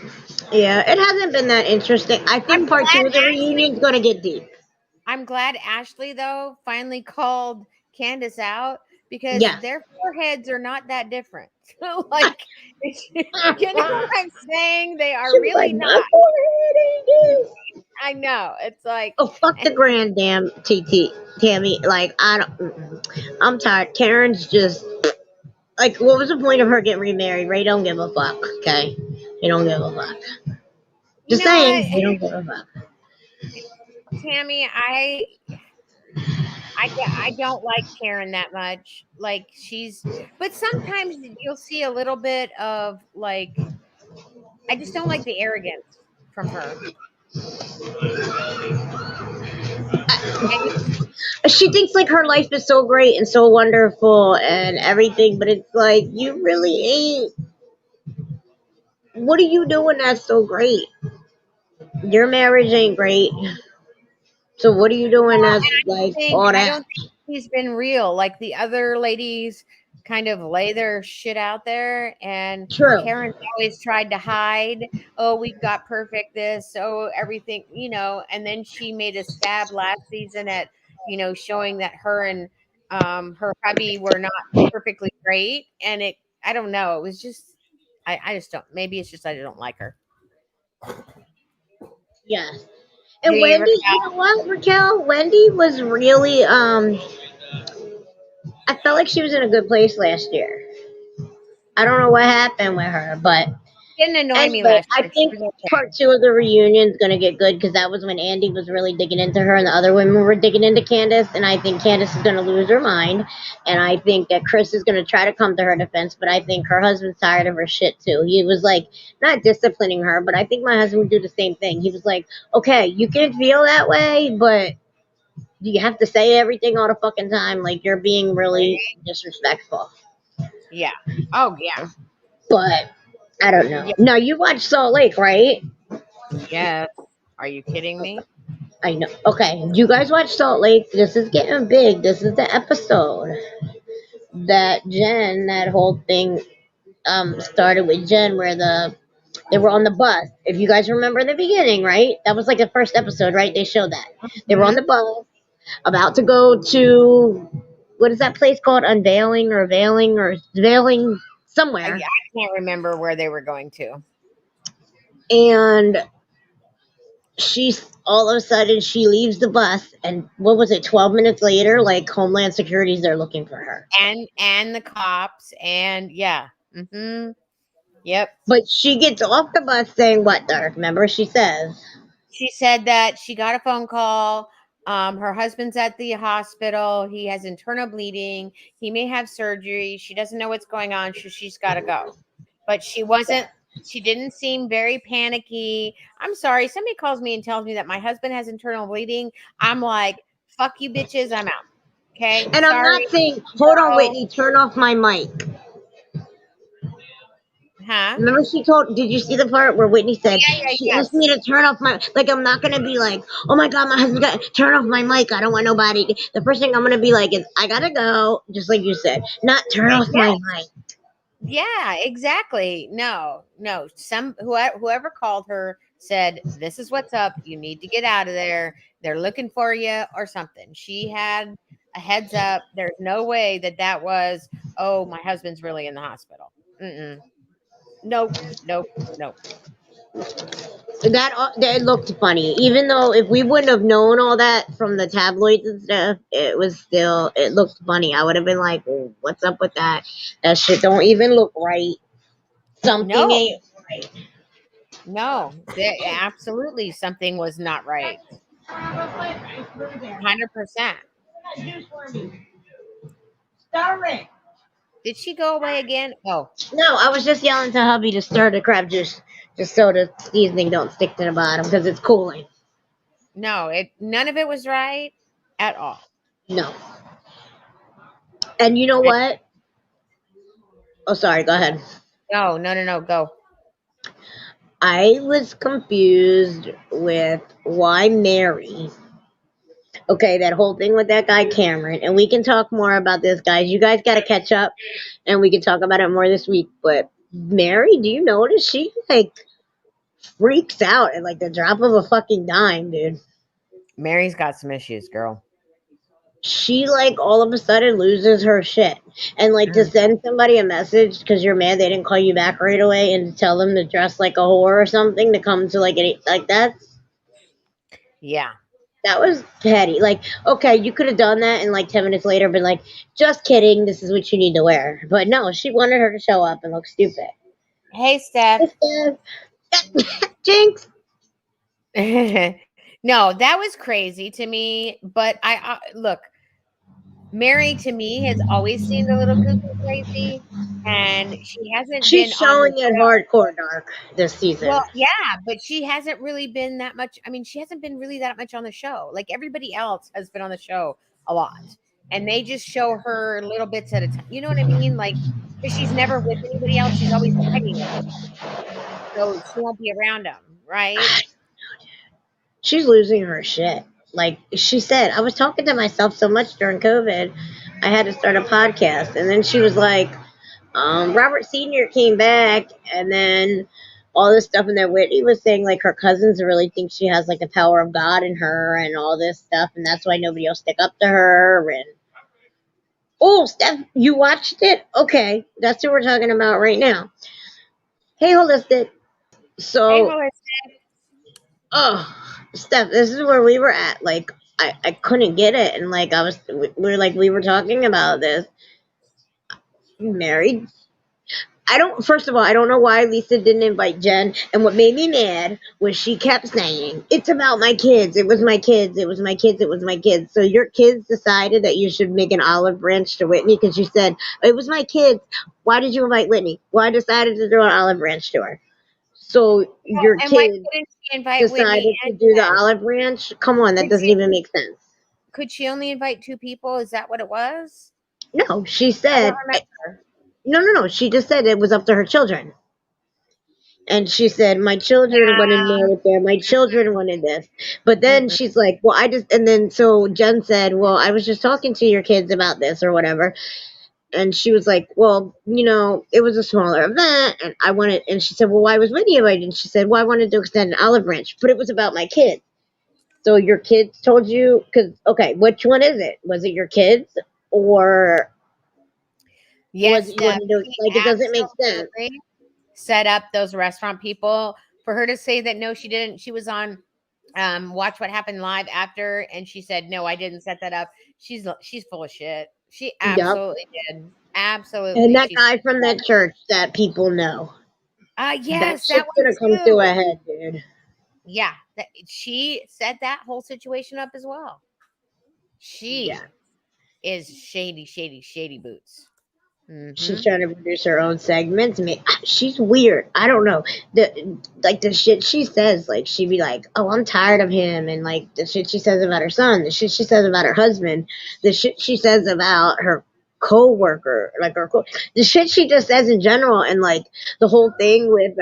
yeah, it hasn't been that interesting. I I'm think part two glad of the Ashley reunion is gonna get deep. I'm glad Ashley though finally called Candace out because Yeah. their foreheads are not that different. Like, you know what I'm saying? They She are was like, really my not. forehead ain't this. I know. It's like, Oh fuck and the grand damn TT Tammy. Like I don't. I'm tired. Karen's just like, what was the point of her getting remarried? Ray don't give a fuck. Okay, he don't give a fuck. you Just know what, saying, he don't give a fuck. Tammy, I don't like Karen that much. Like but sometimes you'll see a little bit of like, I just don't like the arrogance from her. And She thinks like her life is so great and so wonderful and everything, but it's like you really ain't. What are you doing that's so great? Your marriage ain't great. So what are you doing that's like all I that? don't think he's been real. Like the other ladies kind of lay their shit out there, and True. Karen's always tried to hide. Oh, we've got perfect this. Oh, everything, and then she made a stab last season at, showing that her and her hubby were not perfectly great. And I don't know. It was just, I just don't, maybe it's just I don't like her. Yes. Do And you, Wendy, you Raquel? know what, Raquel? Wendy was really I felt like she was in a good place last year. I don't know what happened with her, but Didn't annoy me anyway, last I year. She think was okay. part two of the reunion is gonna get good because that was when Andy was really digging into her and the other women were digging into Candace, and I think Candace is gonna lose her mind, and I think that Chris is gonna try to come to her defense, but I think her husband's tired of her shit too. He was like not disciplining her, but I think my husband would do the same thing. He was like, okay, you can feel that way, but you have to say everything all the fucking time? Like you're being really Right? disrespectful. Yeah. Oh yeah. But I don't know. Yeah. Now you watch Salt Lake, right? Yes. Are you kidding me? I know. Okay, you guys watch Salt Lake? This is getting big. This is the episode that Jen, that whole thing, started with Jen, where they were on the bus. If you guys remember the beginning, right? That was like the first episode, right? They showed that they were on Hmm. the bus, about to go to, what is that place called? Unveiling or Veiling I somewhere. can't remember where they were going to. And she's all of a sudden she leaves the bus, and what was it, 12 minutes later, like Homeland Security's there looking for her. And the cops and yeah. Mm-hmm. Yep. But she gets off the bus saying what, Dark? Remember, she says, She said that she got a phone call. Her husband's at the hospital. He has internal bleeding. He may have surgery. She doesn't know what's going on. She's got to go. But she didn't seem very panicky. I'm sorry. Somebody calls me and tells me that my husband has internal bleeding. I'm like, fuck you bitches. I'm out. Okay. and I'm not Sorry. saying, hold on, So, Whitney, turn off my mic. huh? Remember, she told, did you see the part where Whitney said, Yeah, she asked yes. me to turn off my, like, I'm not going to be like, oh my God, my husband got, turn off my mic. I don't want nobody. The first thing I'm going to be like is, I got to go, just like you said, not turn off my mic. Yeah, exactly. No, no. Whoever called her said, "This is what's up. You need to get out of there. They're looking for you or something." She had a heads up. There's no way that was, "Oh, my husband's really in the hospital." Mm-mm. Nope, nope, nope. That looked funny, even though if we wouldn't have known all that from the tabloids and stuff, it looked funny. I would have been like, oh, what's up with that? That shit don't even look right. Something No, ain't right. no. Absolutely something was not right. 100%. Did she go away again? Oh, No, I was just yelling to hubby to stir the crab juice just so the seasoning don't stick to the bottom because it's cooling. no. None of it was right at all. No. And you know what? Oh, sorry, go ahead. No, no, no, no. Go. I was confused with why Mary. Okay, that whole thing with that guy Cameron, and we can talk more about this, guys. You guys got to catch up, and we can talk about it more this week. But Mary, do you notice she like freaks out at like the drop of a fucking dime, dude? Mary's got some issues, girl. She like all of a sudden loses her shit, and like to Mm, send somebody a message because you're mad they didn't call you back right away, and to tell them to dress like a whore or something to come to like yeah. that was petty. Like, okay, you could have done that and like 10 minutes later been like, just kidding, this is what you need to wear. But no, she wanted her to show up and look stupid. Hey, Steph. Jinx. No, that was crazy to me. But look, Mary to me has always seemed a little cuckoo crazy, and she hasn't She's been on the showing it show. hardcore dark this season. Well, yeah, but she hasn't really been that much. I mean, she hasn't been really that much on the show. Like everybody else has been on the show a lot, and they just show her little bits at a time. You know what I mean? Like, because she's never with anybody else. She's always hiding with them, so she won't be around them, right? She's losing her shit. Like she said, I was talking to myself so much during COVID, I had to start a podcast. And then she was like, Robert Sr. came back, and then all this stuff. And then Whitney was saying, like, her cousins really think she has, like, the power of God in her and all this stuff. And that's why nobody will stick up to her. And, oh, Steph, you watched it? Okay. That's what we're talking about right now. Hey, Holistic. Hey, So, Melissa. oh, Steph, this is where we were at. Like, I couldn't get it. And, like, we were talking about this. Married. First of all, I don't know why Lisa didn't invite Jen. And what made me mad was she kept saying, it's about my kids. It was my kids. It was my kids. It was my kids. So your kids decided that you should make an olive branch to Whitney because you said, it was my kids. Why did you invite Whitney? Well, I decided to throw an olive branch to her. So your And why kids couldn't she invite Whitney decided to and do the Jen? olive branch? Come on, that Did doesn't she? even make sense. could she only invite 2 people? Is that what it was? No, she I said don't remember. no. She just said it was up to her children. And she said, my children wanted Yeah. more there. My children wanted this. But then Mm-mm. she's like, well, and then so Jen said, well, I was just talking to your kids about this or whatever. And she was like, well, it was a smaller event. And she said, well, why was Whitney invited? And she said, well, I wanted to extend an olive branch, but it was about my kids. So your kids told you, okay, which one is it? Was it your kids or was Yes, it you Steph. wanted to, She like, it doesn't make sense. absolutely set up those restaurant people. For her to say that no, she didn't. She was on Watch What Happened Live after, and she said, no, I didn't set that up. She's full of shit. She Yep. absolutely did. And Absolutely. that She guy from that church that people know. That yes, that shit's one gonna come to too. a head, dude. Yeah, she set that whole situation up as well. Yeah. She is shady, shady, shady boots. She's Mm-hmm. trying to produce her own segments. She's weird. I don't know. The shit she says, like she'd be like, "Oh, I'm tired of him," and like the shit she says about her son, the shit she says about her husband, the shit she says about her co-worker, like the shit she just says in general, and like the whole thing with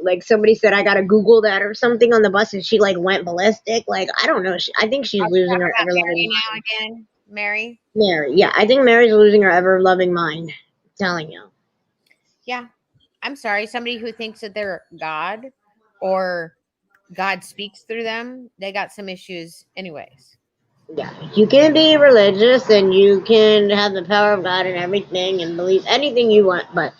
like somebody said I gotta Google that or something on the bus, and she like went ballistic. Like I don't know. I think she's Are we losing talking her about ever loving Mary now mind. again? Mary? Mary, yeah, I think Mary's losing her ever loving mind. I'm telling you. Yeah. I'm sorry. Somebody who thinks that they're God or God speaks through them, they got some issues, anyways. Yeah, you can be religious and you can have the power of God and everything and believe anything you want, but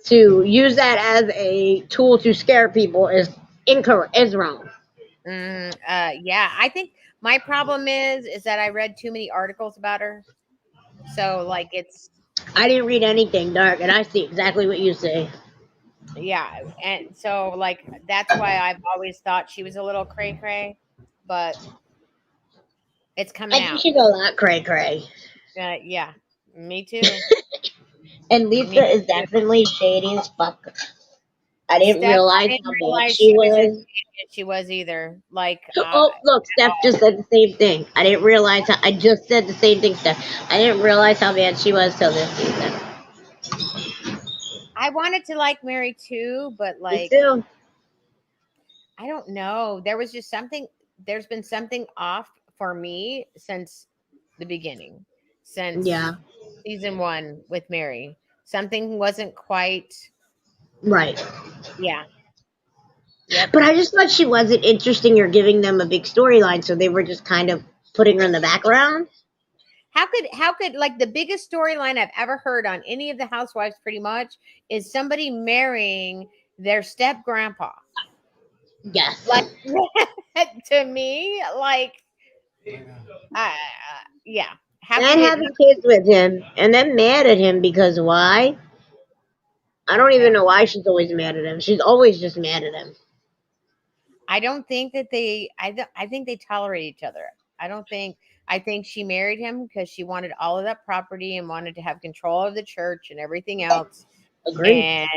to use that as a tool to scare people is incorrect, is wrong. Yeah. I think my problem is that I read too many articles about her. So, like, it's, I didn't read anything dark, and I see exactly what you say. yeah. And so, like, that's why I've always thought she was a little cray cray, but it's coming I think out. she's a lot cray cray. Yeah. Me too. And Me Lisa is too. definitely shady as fuck. I didn't Steph, I realize didn't how bad realize she she was as was. shady as she was either. Like, Oh, look, Steph just said the same thing. I didn't realize I just said the same thing, Steph. I didn't realize how bad she was till this season. I wanted to like Mary too, but Me like, too. I don't know. There's been something off for me since the beginning, since Yeah, season 1 with Mary. Something wasn't quite, right. yeah. Yep. But I just thought she wasn't interesting or giving them a big storyline, so they were just kind of putting her in the background. How could like the biggest storyline I've ever heard on any of the Housewives pretty much is somebody marrying their step grandpa. Yes. Like to me, like uh, yeah. How could And it having kids with him, and then mad at him because why? I don't even yeah. know why she's always mad at him. She's always just mad at him. I don't think that I think they tolerate each other. I think she married him because she wanted all of that property and wanted to have control of the church and everything else. Agree. And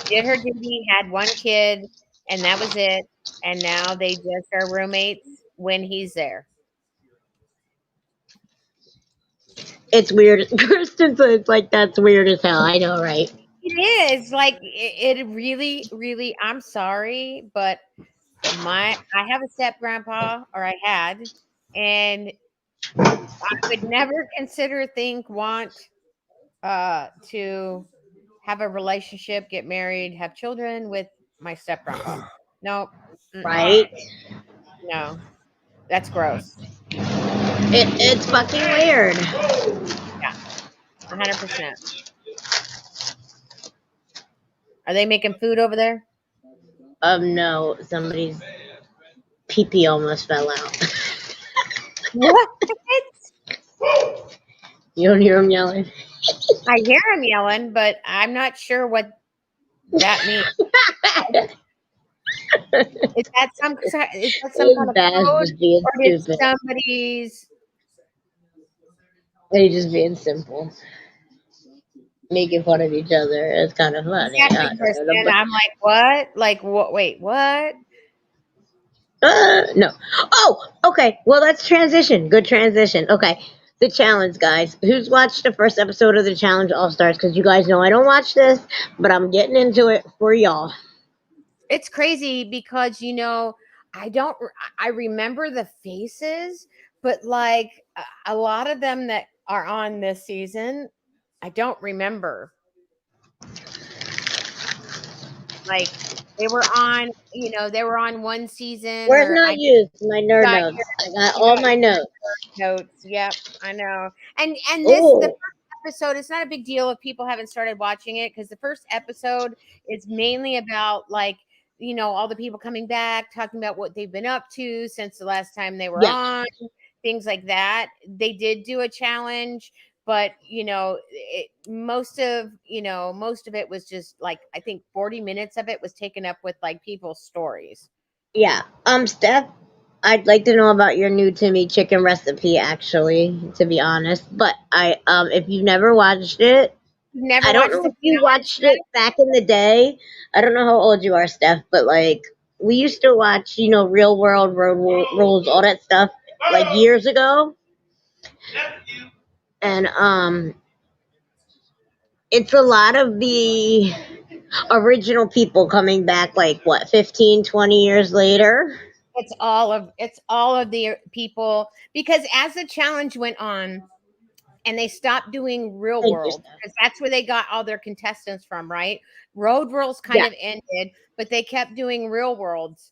did her duty, had one kid, and that was it. And now they just are roommates when he's there. It's weird. Kristen said it's like that's weird as hell. I know, right? It is like it really, really. I'm sorry, but I have a step grandpa, or I had, and I would never consider, think, want to have a relationship, get married, have children with my step grandpa. No, Right? no, that's gross. It's fucking weird. Yeah, 100%. Are they making food over there? No, somebody's pee pee almost fell out. What? You don't hear him yelling. I hear him yelling, but I'm not sure what that means. Is that some kind His of dad's code, just being or did stupid. somebody's? They just being simple, making fun of each other. It's kind of funny. I Exactly, don't know. Kristen. I'm like, what? Like, what? Wait, what? No. Oh, okay. Well, let's transition. Good transition. Okay. The challenge, guys. Who's watched the first episode of the challenge All Stars? Because you guys know I don't watch this, but I'm getting into it for y'all. It's crazy because I don't. I remember the faces, but like a lot of them that are on this season, I don't remember. Like they were on one season Where's where not I used? My nerd got notes. I got you all got my notes. notes. Yep, I know. And the Oh, first episode, it's not a big deal if people haven't started watching it because the first episode is mainly about like all the people coming back, talking about what they've been up to since the last time they were yeah. on, things like that. They did do a challenge, but most of it was just like I think 40 minutes of it was taken up with like people's stories. Yeah. Steph, I'd like to know about your new Timmy chicken recipe, actually, to be honest. But if you've never watched it, Never I don't watched know the if you challenge watched yet? it back in the day. I don't know how old you are, Steph, but like we used to watch, Real World, Rules, all that stuff, like years ago, and it's a lot of the original people coming back, like what, 15, 20 years later. It's all of the people because as the challenge went on and they stopped doing real Thank you, world Steph. because that's where they got all their contestants from, right? Road Worlds kind Yeah, of ended, but they kept doing real worlds.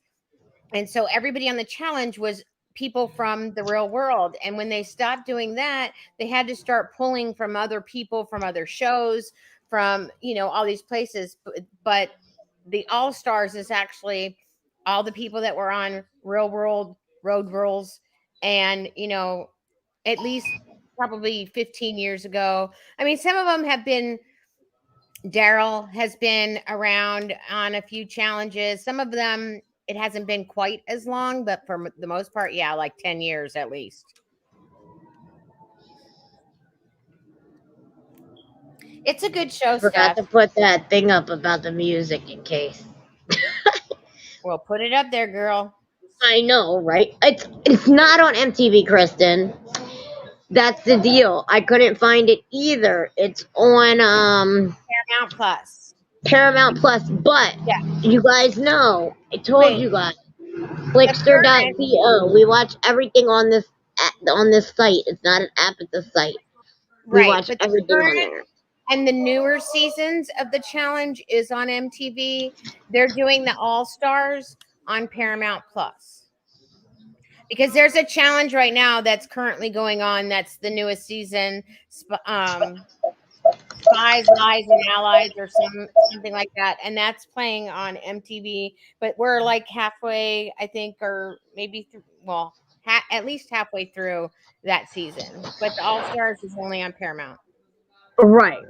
And so everybody on the challenge was people from the real world. And when they stopped doing that, they had to start pulling from other people from other shows, from, all these places. But the All Stars is actually all the people that were on real world, road rules, and, at least probably 15 years ago. I mean, some of them have been Daryl has been around on a few challenges. Some of them, it hasn't been quite as long, but for the most part, yeah, like 10 years at least. It's a good show, forgot Steph. to put that thing up about the music in case. Well, put it up there, girl. I know, right? It's not on MTV, Kristen. That's the deal. I couldn't find it either. It's on Paramount Plus. Paramount Plus, but Yeah. you guys know, I told Wait, you guys, the current, Flickster.co. We watch everything on this site. It's not an app, it's a site. We right, watch but the everything on current there. and the newer seasons of the challenge is on MTV. They're doing the All Stars on Paramount Plus. Because there's a challenge right now that's currently going on. That's the newest season, Spies, Lies, and Allies, or something like that, and that's playing on MTV. But we're like halfway, I think, or maybe well, at least halfway through that season. But the All Stars is only on Paramount. Right.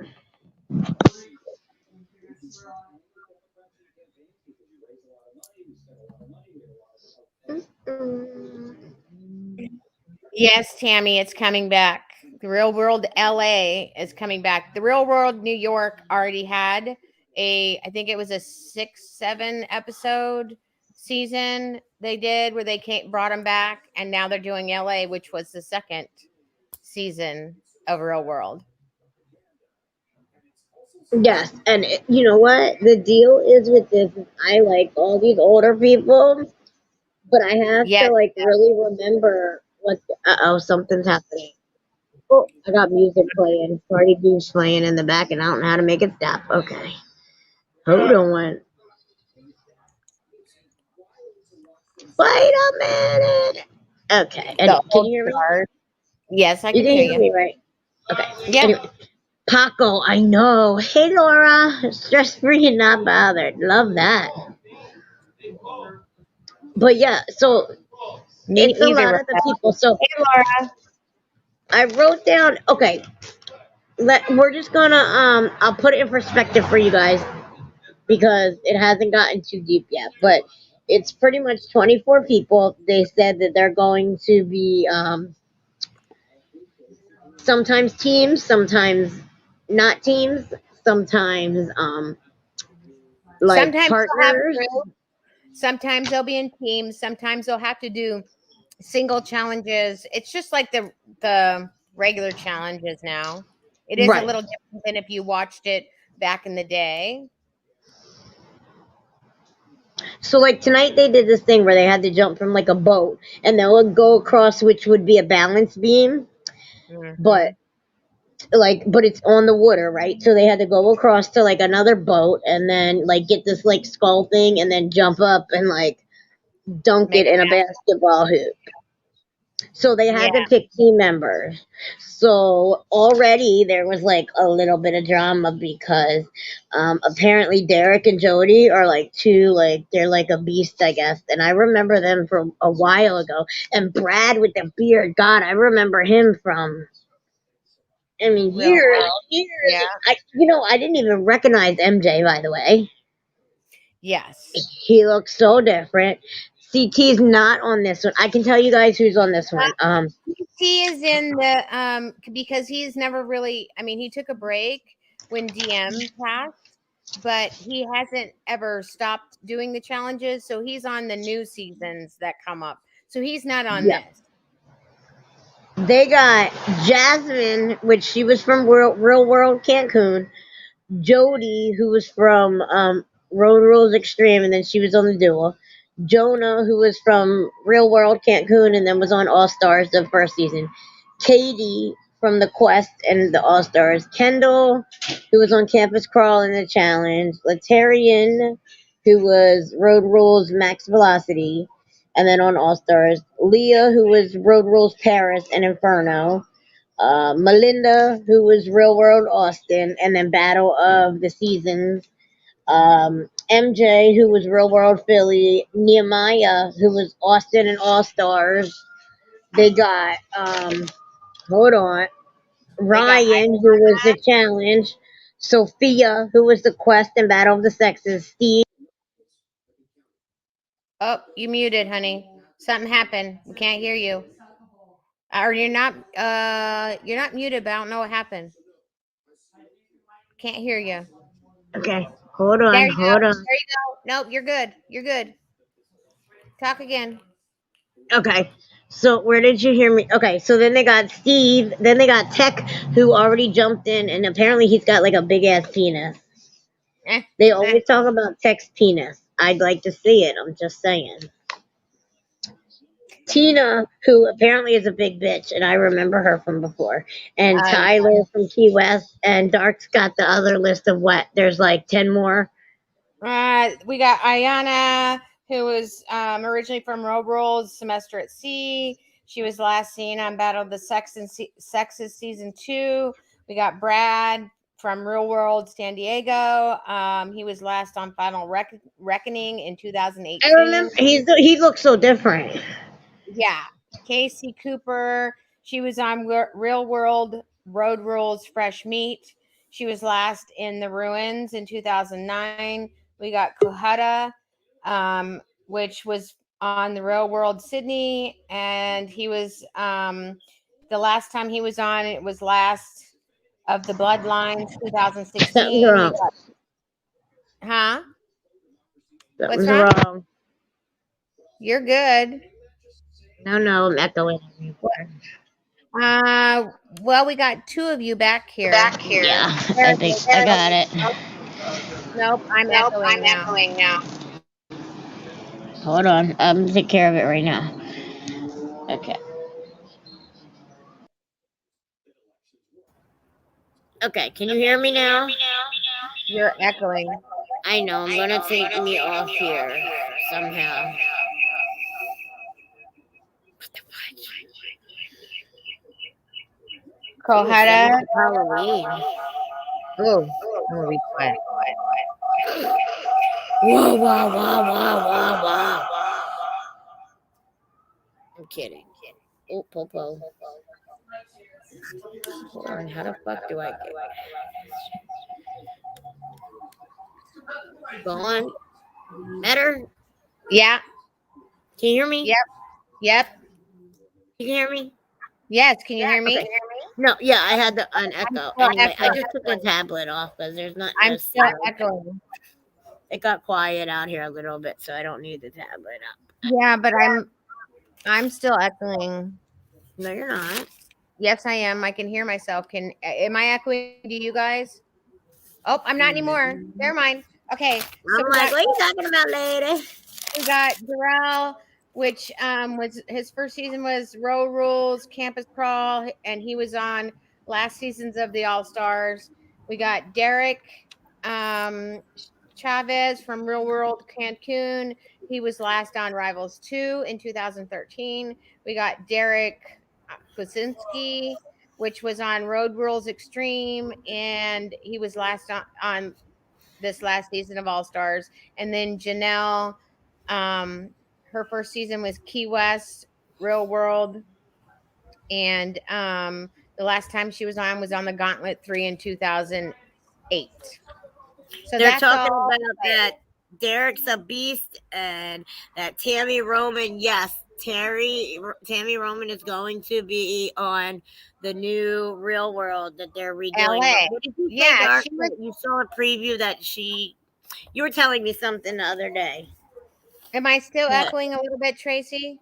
Mm. Yes, Tammy, it's coming back. The Real World LA is coming back. The Real World New York already had I think it was a 6, 7 episode season they did where they brought them back, and now they're doing LA, which was the second season of Real World. Yes, and you know what? The deal is with this is I like all these older people, but I have to Yes, like really remember what. Uh-oh, something's happening. Oh, I got music playing. Cardi B's playing in the back, and I don't know how to make it stop. Okay, hold on. Wait a minute. Okay, the anyway, can All you hear me? Stars. Yes, I You can can hear hear you. me, right? Okay. Yeah. Anyway, Paco, I know. Hey, Laura. Stress free and not bothered. Love that. But yeah, so Me it's a either, lot of the Raquel. people. So Hey, Laura. I wrote down. Okay, we're just gonna I'll put it in perspective for you guys because it hasn't gotten too deep yet. But it's pretty much 24 people. They said that they're going to be sometimes teams, sometimes not teams, sometimes like Sometimes you'll have partners. crew. Sometimes they'll be in teams. Sometimes they'll have to do single challenges. It's just like the regular challenges now. It is a Right. little different than if you watched it back in the day. So like tonight they did this thing where they had to jump from like a boat and they would go across which would be a balance beam, but Mhm. but it's on the water, right? So they had to go across to like another boat and then like get this like skull thing and then jump up and like dunk Make it it in a happen. basketball hoop. So they Yeah. had to pick team members. So already there was like a little bit of drama because apparently Derek and Jody are like two, like they're like a beast, I guess. And I remember them from a while ago. And Brad with the beard, God, I remember him from, I mean, Real years, world. years. Yeah. I didn't even recognize MJ, by the way. Yes. He looks so different. CT's not on this one. I can tell you guys who's on this one. He is in the because he's never really, I mean, he took a break when DM passed, but he hasn't ever stopped doing the challenges, so he's on the new seasons that come up. So he's not on Yeah. this. They got Jasmine, which she was from Real World Cancun. Jody, who was from Road Rules Extreme, and then she was on the duo. Jonah, who was from Real World Cancun, and then was on All Stars the first season. Katie from the Quest and the All Stars. Kendall, who was on Campus Crawl and the Challenge. Latarian, who was Road Rules Max Velocity, and then on All Stars. Leah, who was Road Rules Paris and Inferno. Melinda, who was Real World Austin, and then Battle of the Seasons. MJ, who was Real World Philly. Nehemiah, who was Austin and All Stars. They got, hold on, They got Ryan, who was the challenge. Sophia, who was the Quest and Battle of the Sexes. Steve. oh, you muted, honey. Something happened. We can't hear you. Or you're not muted, but I don't know what happened. Can't hear you. Okay, hold There on, you go. hold on. There you go. Nope, you're good. You're good. Talk again. Okay. So where did you hear me? Okay, so then they got Steve, then they got Tech, who already jumped in, and apparently he's got like a big ass penis. Eh, They eh. always talk about Tech's penis. I'd like to see it. I'm just saying. Tina, who apparently is a big bitch, and I remember her from before, and Uh, Tyler from Key West, and Dark's got the other list of what? There's like 10 more. we got Ayana, who was originally from Road Rules, Semester at Sea. She was last seen on Battle of the Sexes season 2. We got Brad from Real World San Diego. He was last on Final Reckoning in I 2018. remember he looks so different. Yeah. Casey Cooper. She was on Real World Road Rules Fresh Meat. She was last in The Ruins in 2009. We got Kohada, which was on the Real World Sydney. And he was, the last time he was on, it was last of the Bloodlines Something's 2016. We wrong. got, huh? What's Something's wrong? wrong. You're good. No, I'm echoing. Uh, well, we got two of you back here. Yeah, There I it think is. I got it. Nope, I'm Nope, I'm echoing now. echoing now. Hold on, I'm gonna take care of it right now. Okay. Okay, can you hear me now? You're echoing. I know, I'm gonna take me off here somehow. Ooh, Kohada. sounds like Halloween. Oh, I'm gonna be quiet. Whoa, whoa, whoa, whoa, whoa, whoa. I'm kidding. Oh, Popo. Hold on, how the fuck do I get gone? Better? Yeah. Can you hear me? Yep. Yep. You can hear me? Yes. Can you hear me? Okay. No, yeah, I had an I'm echo. still Anyway, I echoing. just took the tablet off because there's not I'm no still sound. echoing. It got quiet out here a little bit, so I don't need the tablet up. Yeah, but I'm still echoing. No, you're not. Yes, I am. I can hear myself. Am I echoing to you guys? Oh, I'm not anymore. Never mind. Okay, so I'm like, what are you talking about, lady? we got Darrell, which was his first season was Row Rules, Campus Crawl, and he was on last seasons of the Allstars. We got Derek um, Chavez from Real World Cancun. He was last on Rivals 2 in 2013. We got Derek Kuczynski, which was on Road Rules Extreme, and he was last on this last season of All Stars. And then Janelle, her first season was Key West, Real World, and the last time she was on the Gauntlet 3 in 2008. So They're that's talking all. about that Derek's a beast and that Tammy Roman, yes, Tammy Roman is going to be on the new Real World that they're redoing. LA. What did you say, Yeah, Dark? she was. You saw a preview that you were telling me something the other day. Am I still Yeah. echoing a little bit, Tracy?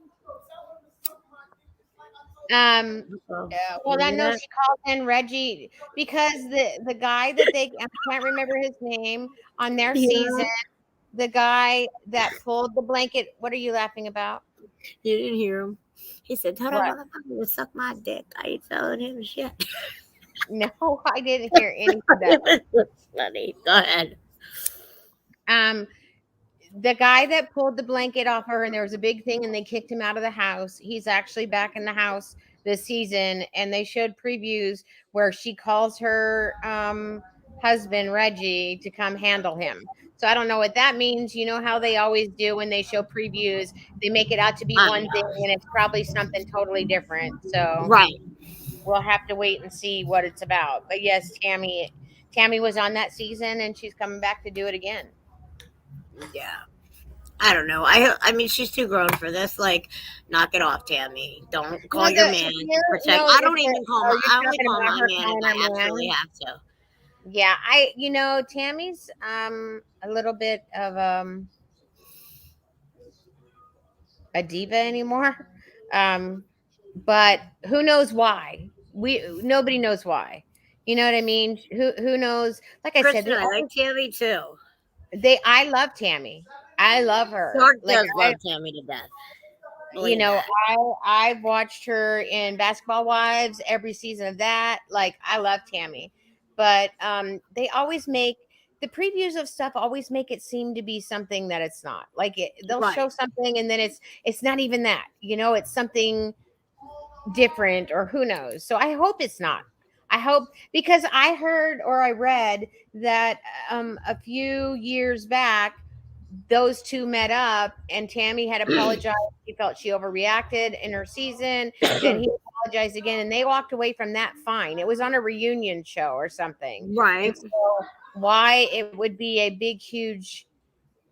Well, I know she called in Reggie because the guy that I can't remember his name on their season, the guy that pulled the blanket. What are you laughing about? You didn't hear him. He said, tell that What? motherfucker to suck my dick. I ain't telling him shit. No, I didn't hear any of that. That's funny. Go ahead. The guy that pulled the blanket off her, and there was a big thing, and they kicked him out of the house. He's actually back in the house this season, and they showed previews where she calls her husband Reggie to come handle him. So I don't know what that means. You know how they always do when they show previews, they make it out to be one thing, and it's probably something totally different. So Right. we'll have to wait and see what it's about. But yes, Tammy was on that season, and she's coming back to do it again. Yeah. I don't know. I mean, she's too grown for this. Like, knock it off, Tammy. Don't call your man. I don't even call my. I only call my man if I absolutely have to. Yeah, Tammy's a little bit of a diva anymore. But who knows why? Nobody knows why. You know what I mean? Who knows? Like I said, Kristen, I like Tammy too. I love Tammy. I love her. Dark does love Tammy to death. You know, I watched her in Basketball Wives, every season of that. Like, I love Tammy. But they always make the previews of stuff always make it seem to be something that it's not. Like they'll show something and then it's not even that. You know, it's something different or who knows. So I hope it's not. I hope, because I heard or I read that a few years back those two met up and Tammy had apologized. She felt she overreacted in her season and he apologized again and they walked away from that fine. It was on a reunion show or something. Right. And so why it would be a big, huge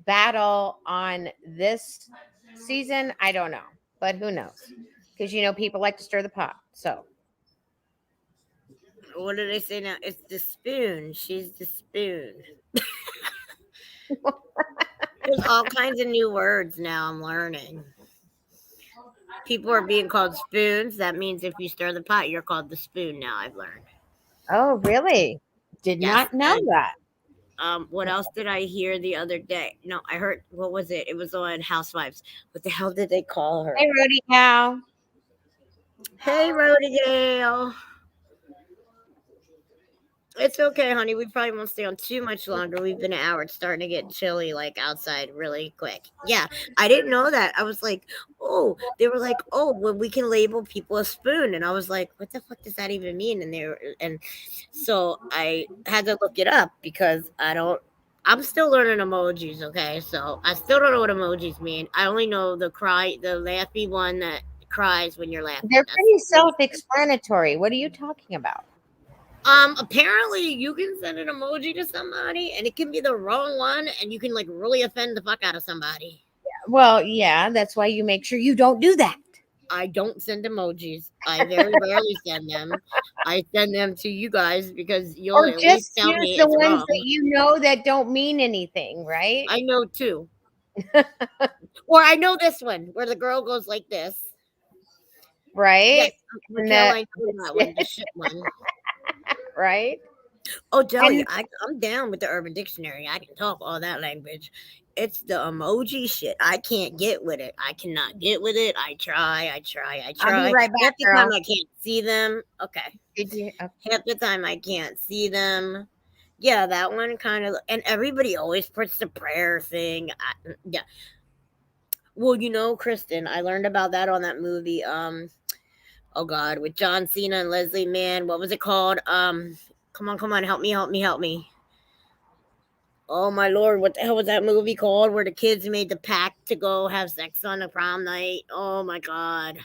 battle on this season, I don't know. But who knows? Because, you know, people like to stir the pot. So. What do they say now? It's the spoon. She's the spoon. There's all kinds of new words now I'm learning. People are being called spoons. That means if you stir the pot, you're called the spoon now, I've learned. Oh, really? Did not know that. What else did I hear the other day? No, I heard, what was it? It was on Housewives. What the hell did they call her? Hey, Rody Cow. Hey, Rody Gale. It's okay, honey. We probably won't stay on too much longer. We've been an hour. It's starting to get chilly, like outside, really quick. Yeah, I didn't know that. I was like, oh, they were like, oh, well, we can label people a spoon, and I was like, what the fuck does that even mean? And so I had to look it up because I'm still learning emojis. Okay, so I still don't know what emojis mean. I only know the laughy one that cries when you're laughing. They're pretty self-explanatory. What are you talking about? Apparently you can send an emoji to somebody and it can be the wrong one and you can like really offend the fuck out of somebody. Well, yeah, that's why you make sure you don't do that. I don't send emojis. I very rarely send them. I send them to you guys because you'll Or at least just tell use me the it's ones wrong. that you know that don't mean anything, right? I know two. Or I know this one where the girl goes like this. Yes, Right? And Raquel, I know that one, the shit one. right? Oh, Jelly, And I'm down with the Urban Dictionary. I can talk all that language. It's the emoji shit. I can't get with it. I cannot get with it. I try. I'll be right back, Half the time girl. I can't see them. Okay. Did you? Half the time I can't see them. Yeah, that one kind of. And everybody always puts the prayer thing. Yeah. Well, Kristen, I learned about that on that movie. Oh God, with John Cena and Leslie Mann. What was it called? Come on, help me. Oh my Lord, what the hell was that movie called? Where the kids made the pact to go have sex on the prom night. Oh my God.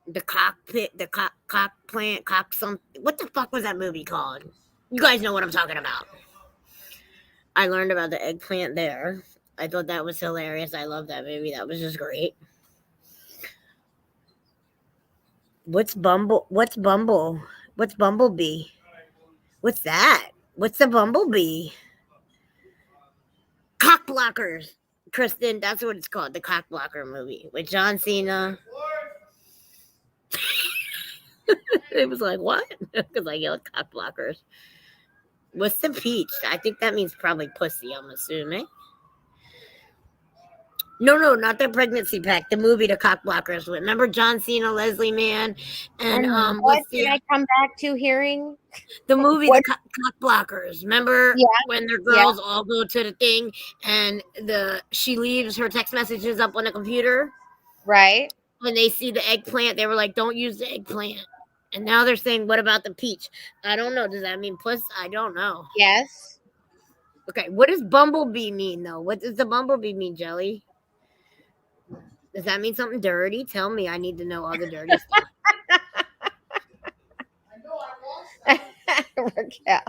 The cockpit, the cock plant, cock something. What the fuck was that movie called? You guys know what I'm talking about. I learned about the eggplant there. I thought that was hilarious. I love that movie. That was just great. What's Bumble? What's Bumble? What's Bumblebee? What's that? What's the Bumblebee? Cock blockers. Kristen, that's what it's called. The cock blocker movie with John Cena. It was like, what? Because I yelled cock blockers. What's the peach? I think that means probably pussy, I'm assuming. No, not the pregnancy pack. The movie, The Cock Blockers. Remember John Cena, Leslie Mann, and And what what's did I come back to hearing? the movie, What? Cock Blockers? Remember Yeah, when the yeah. girls all go to the thing and she leaves her text messages up on the computer? Right. When they see the eggplant, they were like, "Don't use the eggplant." And now they're saying, "What about the peach?" I don't know. Does that mean puss? I don't know. Yes. Okay, what does bumblebee mean though? What does the bumblebee mean, Jelly? Does that mean something dirty? Tell me. I need to know all the dirty stuff. Raquel.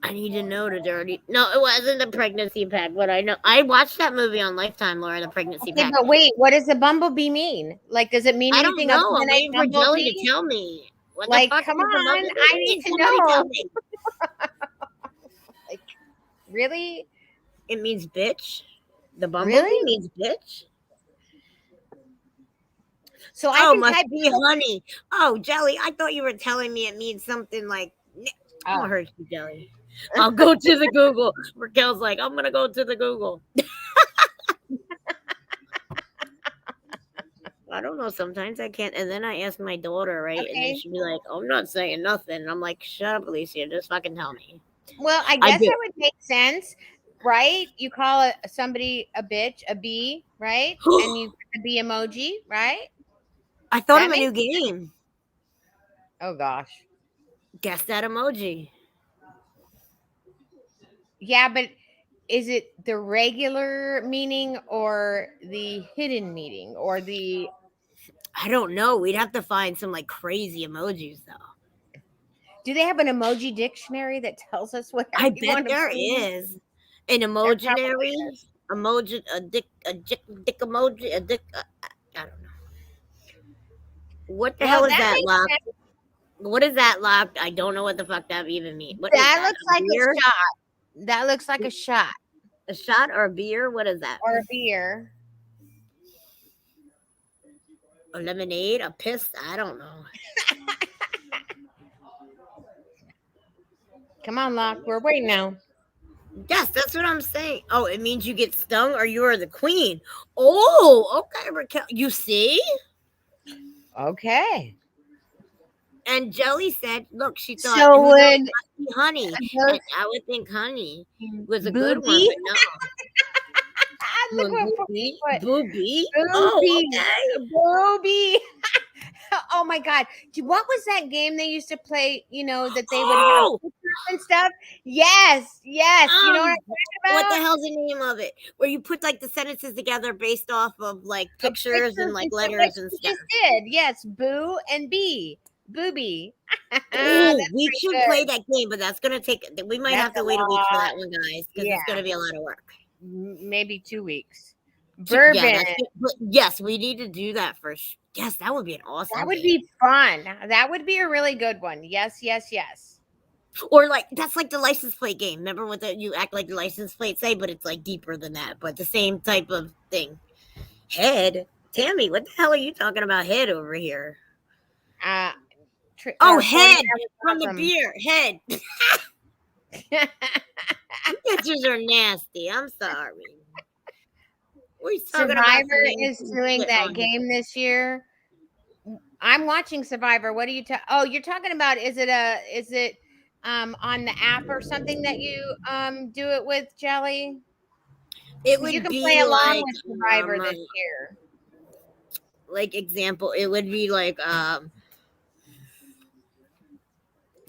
I need to know the dirty. No, it wasn't the pregnancy pack. But I know I watched that movie on Lifetime, Laura. The pregnancy Okay, pack. but wait, what does a bumblebee mean? Like, does it mean I don't anything other know. I'm than a waiting for Jelly bumblebee? to tell me. What Like, the fuck come does the on, bumblebee I mean? need to Somebody tell know. me. Like, really? It means bitch. The bumblebee Really? means bitch. So I Oh, can must type. be honey. Oh, Jelly, I thought you were telling me it means something like. I'm gonna Oh, hurt you, Jelly. I'll go to the Google. Raquel's like, I'm gonna go to the Google. I don't know. Sometimes I can't. And then I ask my daughter, right? And then okay. she'd be like, I'm not saying nothing. And I'm like, shut up, Alicia. Just fucking tell me. Well, I I guess do. that would make sense, right? You call somebody a bitch, a bee, right? And you put the bee emoji, right? I thought That of a makes. new game. Oh gosh. Guess that emoji. Yeah, but is it the regular meaning or the hidden meaning or the? I don't know. We'd have to find some like crazy emojis though. Do they have an emoji dictionary that tells us what I bet everyone there means? is an There probably emojinary is. emoji, dick emoji, a dick. I don't know. What the Well, hell is that that, makes Lock? sense. What is that, Lock? I don't know what the fuck that even means. What is That that? looks A like a beer? shot. That looks like a shot A shot or a beer? What is that? or a beer. A lemonade? A piss? I don't know. Come on, Locke. We're waiting now. Yes, that's what I'm saying. Oh, it means you get stung or you are the queen. Oh, okay, Raquel. You see? Okay. And Jelly said, look, she thought, So who knows, would must be honey. those And I would think honey was a good one, booby? but no. Look what Booby? what Booby? Oh, booby, okay. booby. Oh my God! What was that game they used to play? You know that they would have Oh, pictures and stuff. Yes, yes. You know what I'm what the talking about? hell's the name of it? Where you put like the sentences together based off of like pictures and Pictures like and stuff like letters and you stuff. just did. Yes, boo and bee, booby. That's Oh, we pretty should good. play that game, but that's gonna take. We might That's have to a wait a week for lot. that one, guys, because Yeah. it's gonna be a lot of work. maybe 2 weeks. Yeah, Bourbon. that's good. But yes, we need to do that first. Yes, that would be an awesome That would game. be fun. That would be a really good one. Yes, yes, yes. Or like that's like the license plate game. Remember what you act like the license plate say, but it's like deeper than that. But the same type of thing. Head, Tammy, what the hell are you talking about? Head over here. Uh, Oh, 40 head from the awesome. beer. Head. You pictures are nasty. I'm sorry. We're talking about Survivor some is nasty doing shit that on here. game this year. I'm watching Survivor. What are you Oh, you're talking about is it on the app or something that you do it with, Jelly? It Because you would can play be along with Survivor um this year. like example, it would be like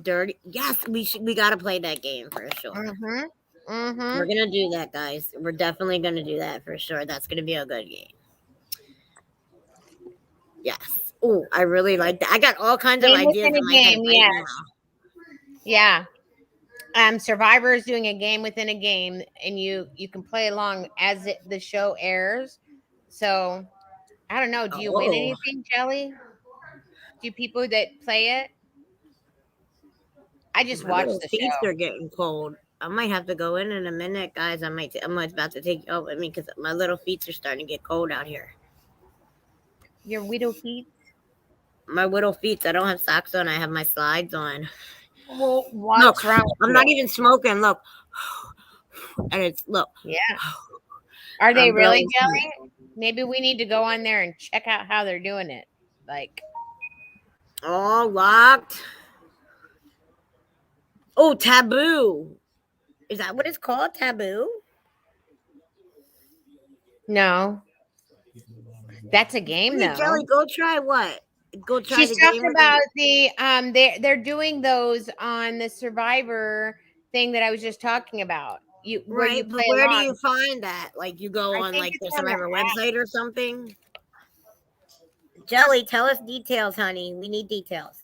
dirty. Yes, we gotta play that game for sure. Mm-hmm. We're Mm-hmm. gonna do that, guys. We're definitely gonna do that for sure. That's gonna be a good game. Yes. Oh, I really like that. I got all kinds of Game ideas within in a my head game, right yes. now. Yeah. Survivor is doing a game within a game, and you can play along as the show airs. So I don't know. Do you win Oh, anything, Jelly? Do people that play it? I just my watch little the feet show. are getting cold. I might have to go in a minute, guys. I'm about to take you out with me because my little feet are starting to get cold out here. Your widow feet. My little feet. I don't have socks on. I have my slides on. Well, Look, what's wrong with I'm you? not even smoking. Look, and it's look. Yeah. Are they I'm really, barely Jelly? Maybe we need to go on there and check out how they're doing it. Like, all locked. Oh, taboo. Is that what it's called? Taboo? no, that's a game Wait, Jelly, though. go try what? Go try She's the game talking with the. about the they're doing those on the Survivor thing that I was just talking about. You where Right, you but play where do along. you find that? Like you go I on think like it's the on the Survivor app. website or something? Jelly, tell us details, honey. We need details.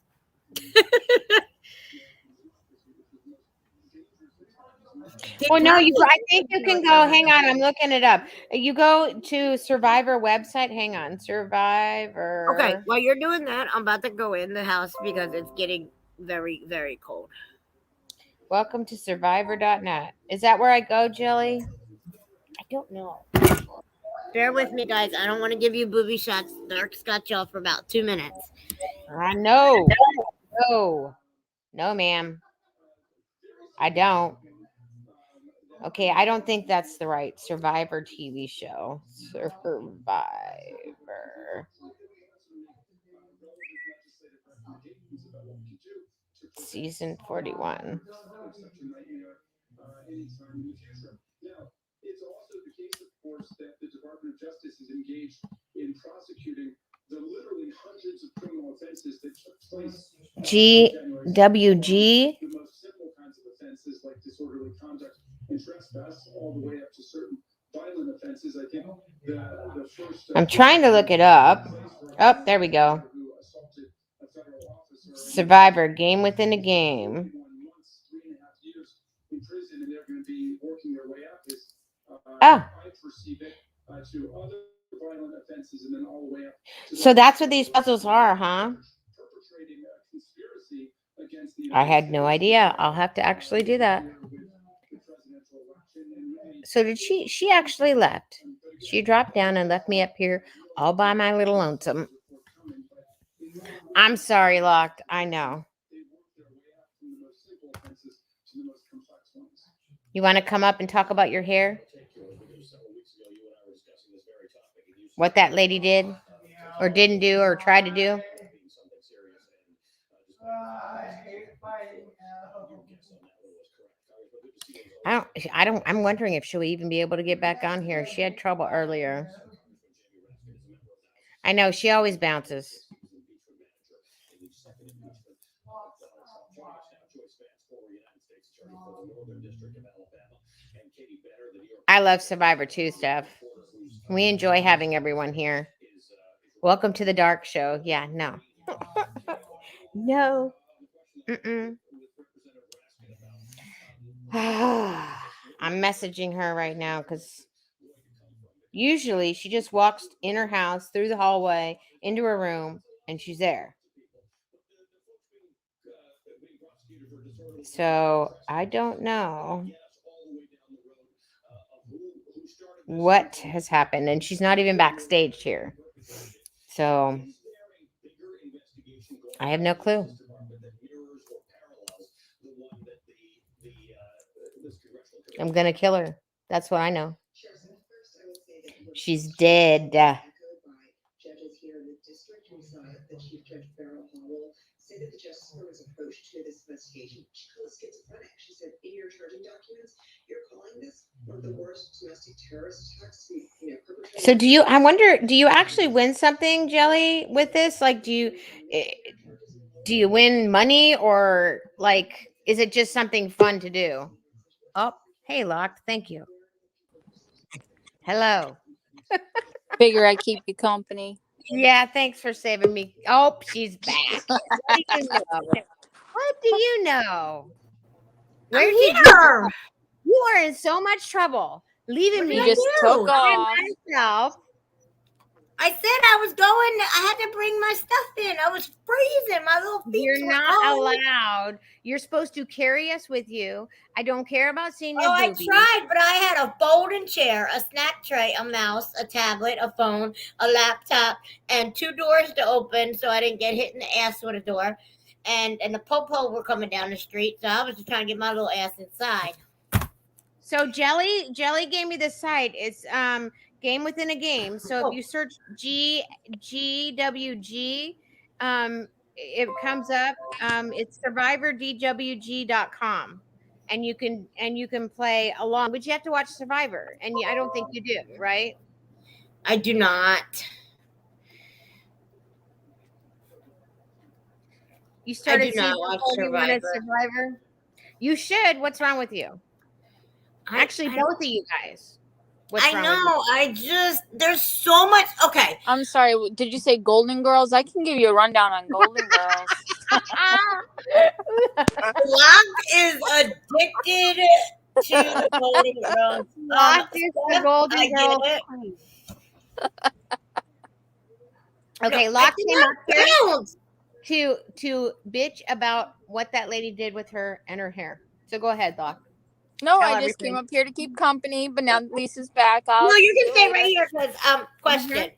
Well, no, Tell you. me. I think you can go. Hang on, I'm looking it up. You go to Survivor website. Hang on, Okay, Survivor. while you're doing that, I'm about to go in the house because it's getting very, very cold. Welcome to Survivor.net. Is that where I go, Jelly? I don't know. Bear with me, guys. I don't want to give you booby shots. Dark's got y'all for about 2 minutes. I know. No, no, ma'am. I don't. Okay, I don't think that's the right Survivor TV show. Survivor. Season 41. GWG. I'm trying to look it up. Oh, there we go. Survivor, game within a game. Oh. So that's what these puzzles are, huh? I had no idea. I'll have to actually do that. So did she actually left. She dropped down and left me up here all by my little lonesome. I'm sorry, Locked. I know. You want to come up and talk about your hair? What that lady did or didn't do or tried to do? I'm wondering if she'll even be able to get back on here. She had trouble earlier. I know she always bounces. I love Survivor too, Steph. We enjoy having everyone here. Welcome to the Dark Show. Yeah, no. No. Mm-mm. I'm messaging her right now because usually she just walks in her house through the hallway into her room and she's there. So I don't know what has happened, and she's not even backstage here. So I have no clue. I'm gonna kill her. That's what I know. She's dead. Judges here in the district reside the Chief Judge Farrell Howell say that the justice department's approach to this investigation, she called it schizophrenic. She said, in your charging documents, you're calling this one of the worst domestic terrorist attacks perpetrated. So do you? I wonder. Do you actually win something, Jelly, with this? Like, do you win money, or like, is it just something fun to do? Oh, hey, Locked. Thank you. Hello. Figure I keep you company. Yeah, thanks for saving me. Oh, she's back. What do you know? What do you know? Where I'm did here. you are in so much trouble, leaving What me did You I just do? took by off. myself. I said I was going. I had to bring my stuff in. I was freezing. My little feet You're were not cold. allowed. You're supposed to carry us with you. I don't care about seeing your Oh, I boobies. tried, but I had a folding chair, a snack tray, a mouse, a tablet, a phone, a laptop, and 2 doors to open so I didn't get hit in the ass with a door. And the po-po were coming down the street, so I was just trying to get my little ass inside. So Jelly gave me the site. It's game within a game. So if you search GWG, it comes up. It's survivordwg.com. And you can play along, but you have to watch Survivor, and I don't think you do, right? I do not. You started do not season watch 41 of Survivor. Survivor. You should. What's wrong with you? Actually, both of you guys. What's wrong with you? know. There's so much. Okay. I'm sorry. Did you say Golden Girls? I can give you a rundown on Golden Girls. Locke is addicted to the Golden Girls. Locked is the Steph, Golden I Girl. get it. Okay, No, Locke I came up here bounce. to bitch about what that lady did with her and her hair. So go ahead, Locke. No, Tell I just everything. came up here to keep company, but now Lisa's back. I'll No, you see can stay right later. here because question.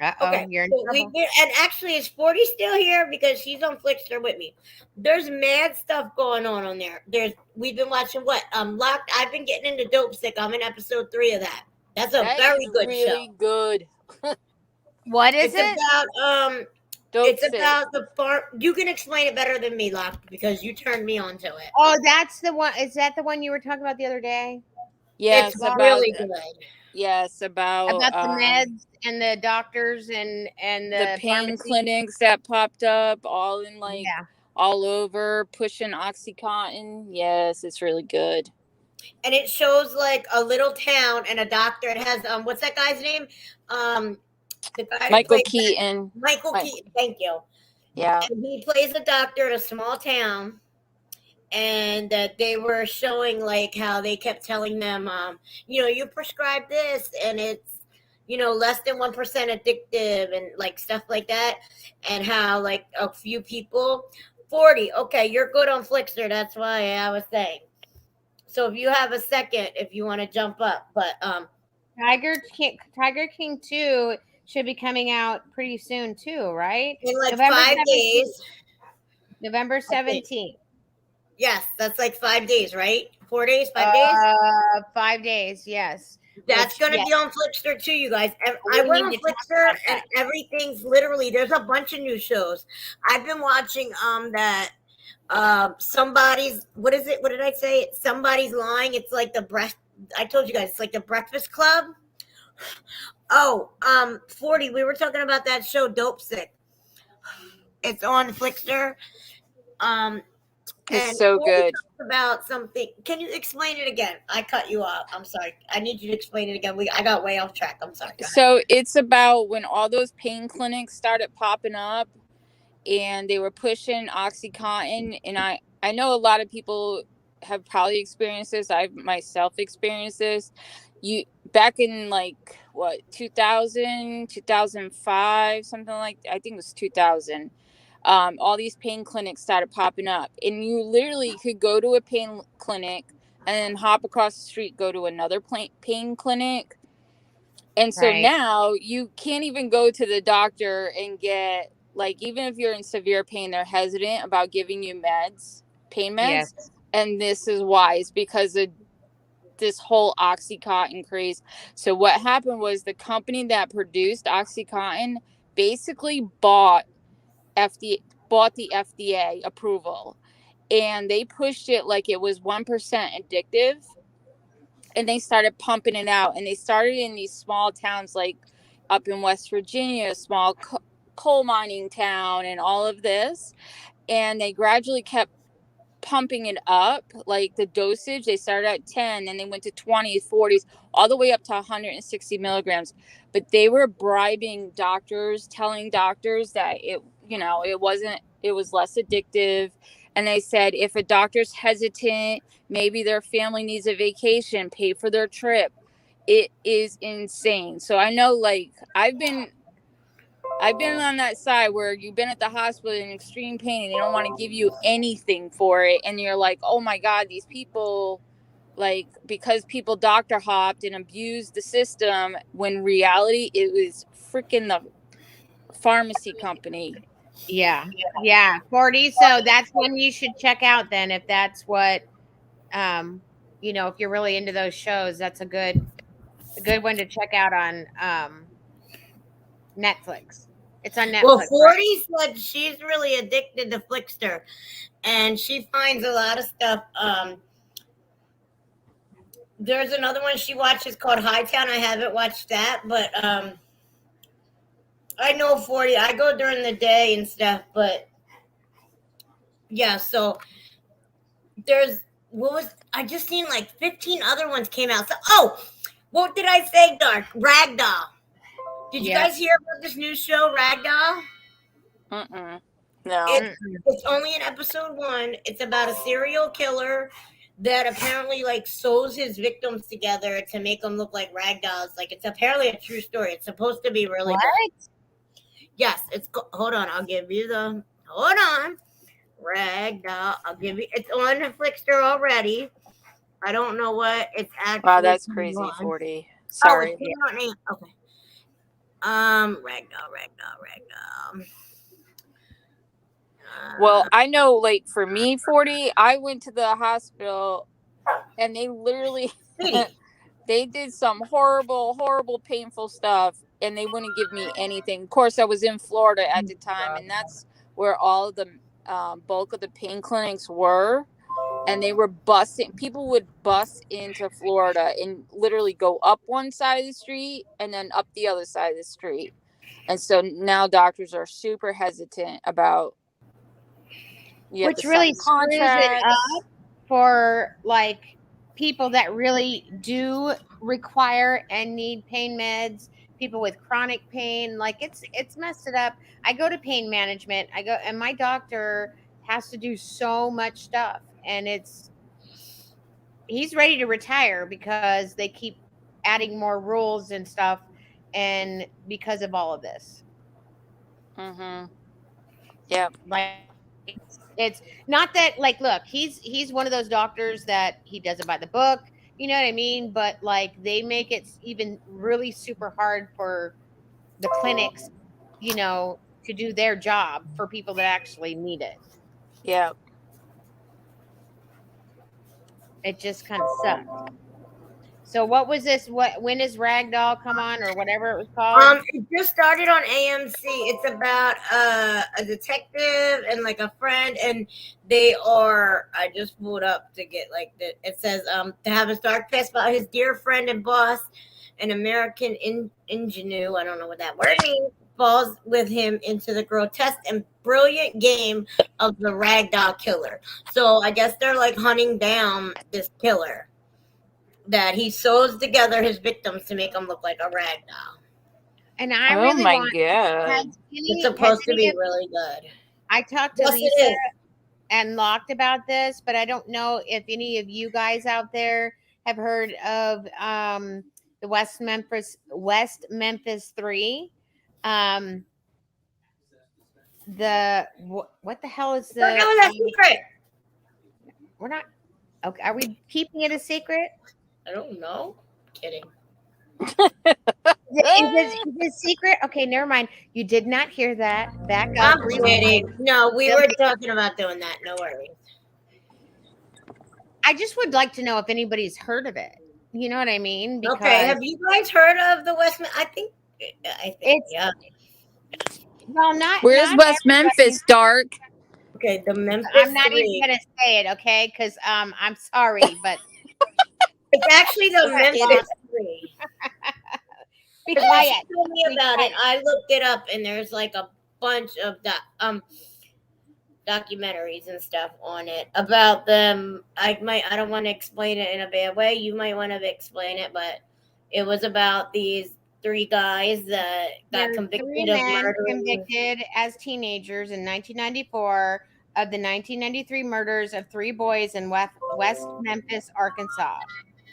Uh-oh, Okay, you're in so trouble. and actually, is 40 still here because she's on Flickster with me? There's mad stuff going on there. We've been watching what Locked. I've been getting into Dope Sick. I'm in episode 3 of that. That's a That very is good really show. good. What is It's it? about Dope it's sick. about the farm. You can explain it better than me, Locked, because you turned me on to it. Oh, that's the one. Is that the one you were talking about the other day? Yes, It's about really good. yes, about About the meds and the doctors and the pain pharmacy? clinics that popped up all in like Yeah. all over pushing OxyContin. Yes, it's really good. And it shows like a little town and a doctor. It has what's that guy's name? The guy who Michael played Keaton. Michael Keaton. Thank you. Yeah. And he plays a doctor in a small town. And they were showing like how they kept telling them, you prescribe this and it's, less than 1% addictive and like stuff like that. And how like a few people, 40. Okay, you're good on Flickster. That's why I was saying. So if you have a second, if you want to jump up, but Tiger King 2 should be coming out pretty soon too, right? in like November 5 17th. days. November 17th. Yes, that's like 5 days, right? 4 days, 5 days. 5 days, yes. That's Which, gonna yes. be on Flickster too, you guys. We I went need on to talk Flickster about and that. everything's literally there's a bunch of new shows. I've been watching that somebody's what is it? What did I say? Somebody's lying. It's like I told you guys, it's like the Breakfast Club. Oh, 40. We were talking about that show, Dope Sick. It's on Flickster. It's And so 40 good. talks about something. Can you explain it again? I cut you off. I'm sorry. I need you to explain it again. I got way off track. I'm sorry. Go ahead. So it's about when all those pain clinics started popping up and they were pushing OxyContin. And I know a lot of people have probably experienced this. I've myself experienced this. You back in like what 2000, 2005, something like, I think it was 2000. All these pain clinics started popping up, and you literally could go to a pain clinic and then hop across the street, go to another pain clinic. And so Right. now you can't even go to the doctor and get, like, even if you're in severe pain, they're hesitant about giving you pain meds. Yes. And this is why, it's because of this whole Oxycontin craze. So what happened was the company that produced Oxycontin basically bought the FDA approval, and they pushed it like it was 1% addictive, and they started pumping it out, and they started in these small towns like up in West Virginia, a small coal mining town, and all of this, and they gradually kept pumping it up, like the dosage. They started at 10, and they went to 20, 40s, all the way up to 160 milligrams. But they were bribing doctors, telling doctors that it was less addictive. And they said if a doctor's hesitant, maybe their family needs a vacation, pay for their trip. It is insane. So I know, like, I've been on that side where you've been at the hospital in extreme pain and they don't want to give you anything for it. And you're like, oh my God, these people, like, because people doctor hopped and abused the system, when reality, it was freaking the pharmacy company. Yeah. Yeah. 40. So that's one you should check out then, if that's what, if you're really into those shows, that's a good one to check out on Netflix. It's on Netflix, Well, right? 40 said she's really addicted to Flickster, and she finds a lot of stuff. There's another one she watches called Hightown. I haven't watched that, but I know 40. I go during the day and stuff, but yeah. So I just seen like 15 other ones came out. So what did I say? Dark Ragdoll. Did you guys hear about this new show, Ragdoll? No. It's only in episode 1. It's about a serial killer that apparently like sews his victims together to make them look like rag dolls. Like, it's apparently a true story. It's supposed to be really good. Yes, hold on. I'll give you hold on. Ragdoll. I'll give you. It's on Flickster already. I don't know what it's actually. Wow, that's crazy. 40. Sorry. Okay. Ragdoll. Well, I know, like, for me, 40, I went to the hospital and they literally they did some horrible, painful stuff, and they wouldn't give me anything. Of course, I was in Florida at the time, and that's where all of the bulk of the pain clinics were. And they were busting. People would bust into Florida and literally go up one side of the street and then up the other side of the street. And so now doctors are super hesitant about, which really screws it up for like people that really do require and need pain meds, people with chronic pain. Like, it's messed it up. I go to pain management. And my doctor has to do so much stuff, and he's ready to retire because they keep adding more rules and stuff, and because of all of this. Yeah. Like, it's not that, like, look, he's one of those doctors that he does it by the book, you know what I mean? But like, they make it even really super hard for the clinics, to do their job for people that actually need it. Yeah. It just kind of sucks. So what was this? When is Ragdoll come on, or whatever it was called? It just started on AMC. It's about a detective and like a friend, and they are. I just pulled up to get like the. It says to have a dark past about his dear friend and boss, an American ingenue. I don't know what that word means. Falls with him into the grotesque and brilliant game of the Ragdoll killer. So I guess they're like hunting down this killer that he sews together his victims to make them look like a rag doll. And I really want. God. It's supposed to be really good. I talked to Lisa. and Locked about this, but I don't know if any of you guys out there have heard of the West Memphis 3. Um, what the hell is But that was a secret. we're not okay. Are we keeping it a secret? I don't know. Kidding. Is it secret? Okay, never mind. You did not hear that. Back up. I'm Rewind. kidding. No, we Billy. were talking about doing that. No worries. I just would like to know if anybody's heard of it. You know what I mean? Because Okay, have you guys heard of the West? I think it's yeah. well, not. Where's not West everybody. Memphis, Dark? Okay, the Memphis I'm not 3. even gonna say it, okay? Because I'm sorry, but It's actually the Memphis 3. be Because when she quiet. told me Be about it, quiet. I looked it up, and there's like a bunch of documentaries and stuff on it about them. I don't want to explain it in a bad way. You might want to explain it, but it was about these 3 guys that got There's 3 convicted of men murdering. convicted as teenagers in 1994 of the 1993 murders of 3 boys in West Memphis, Arkansas.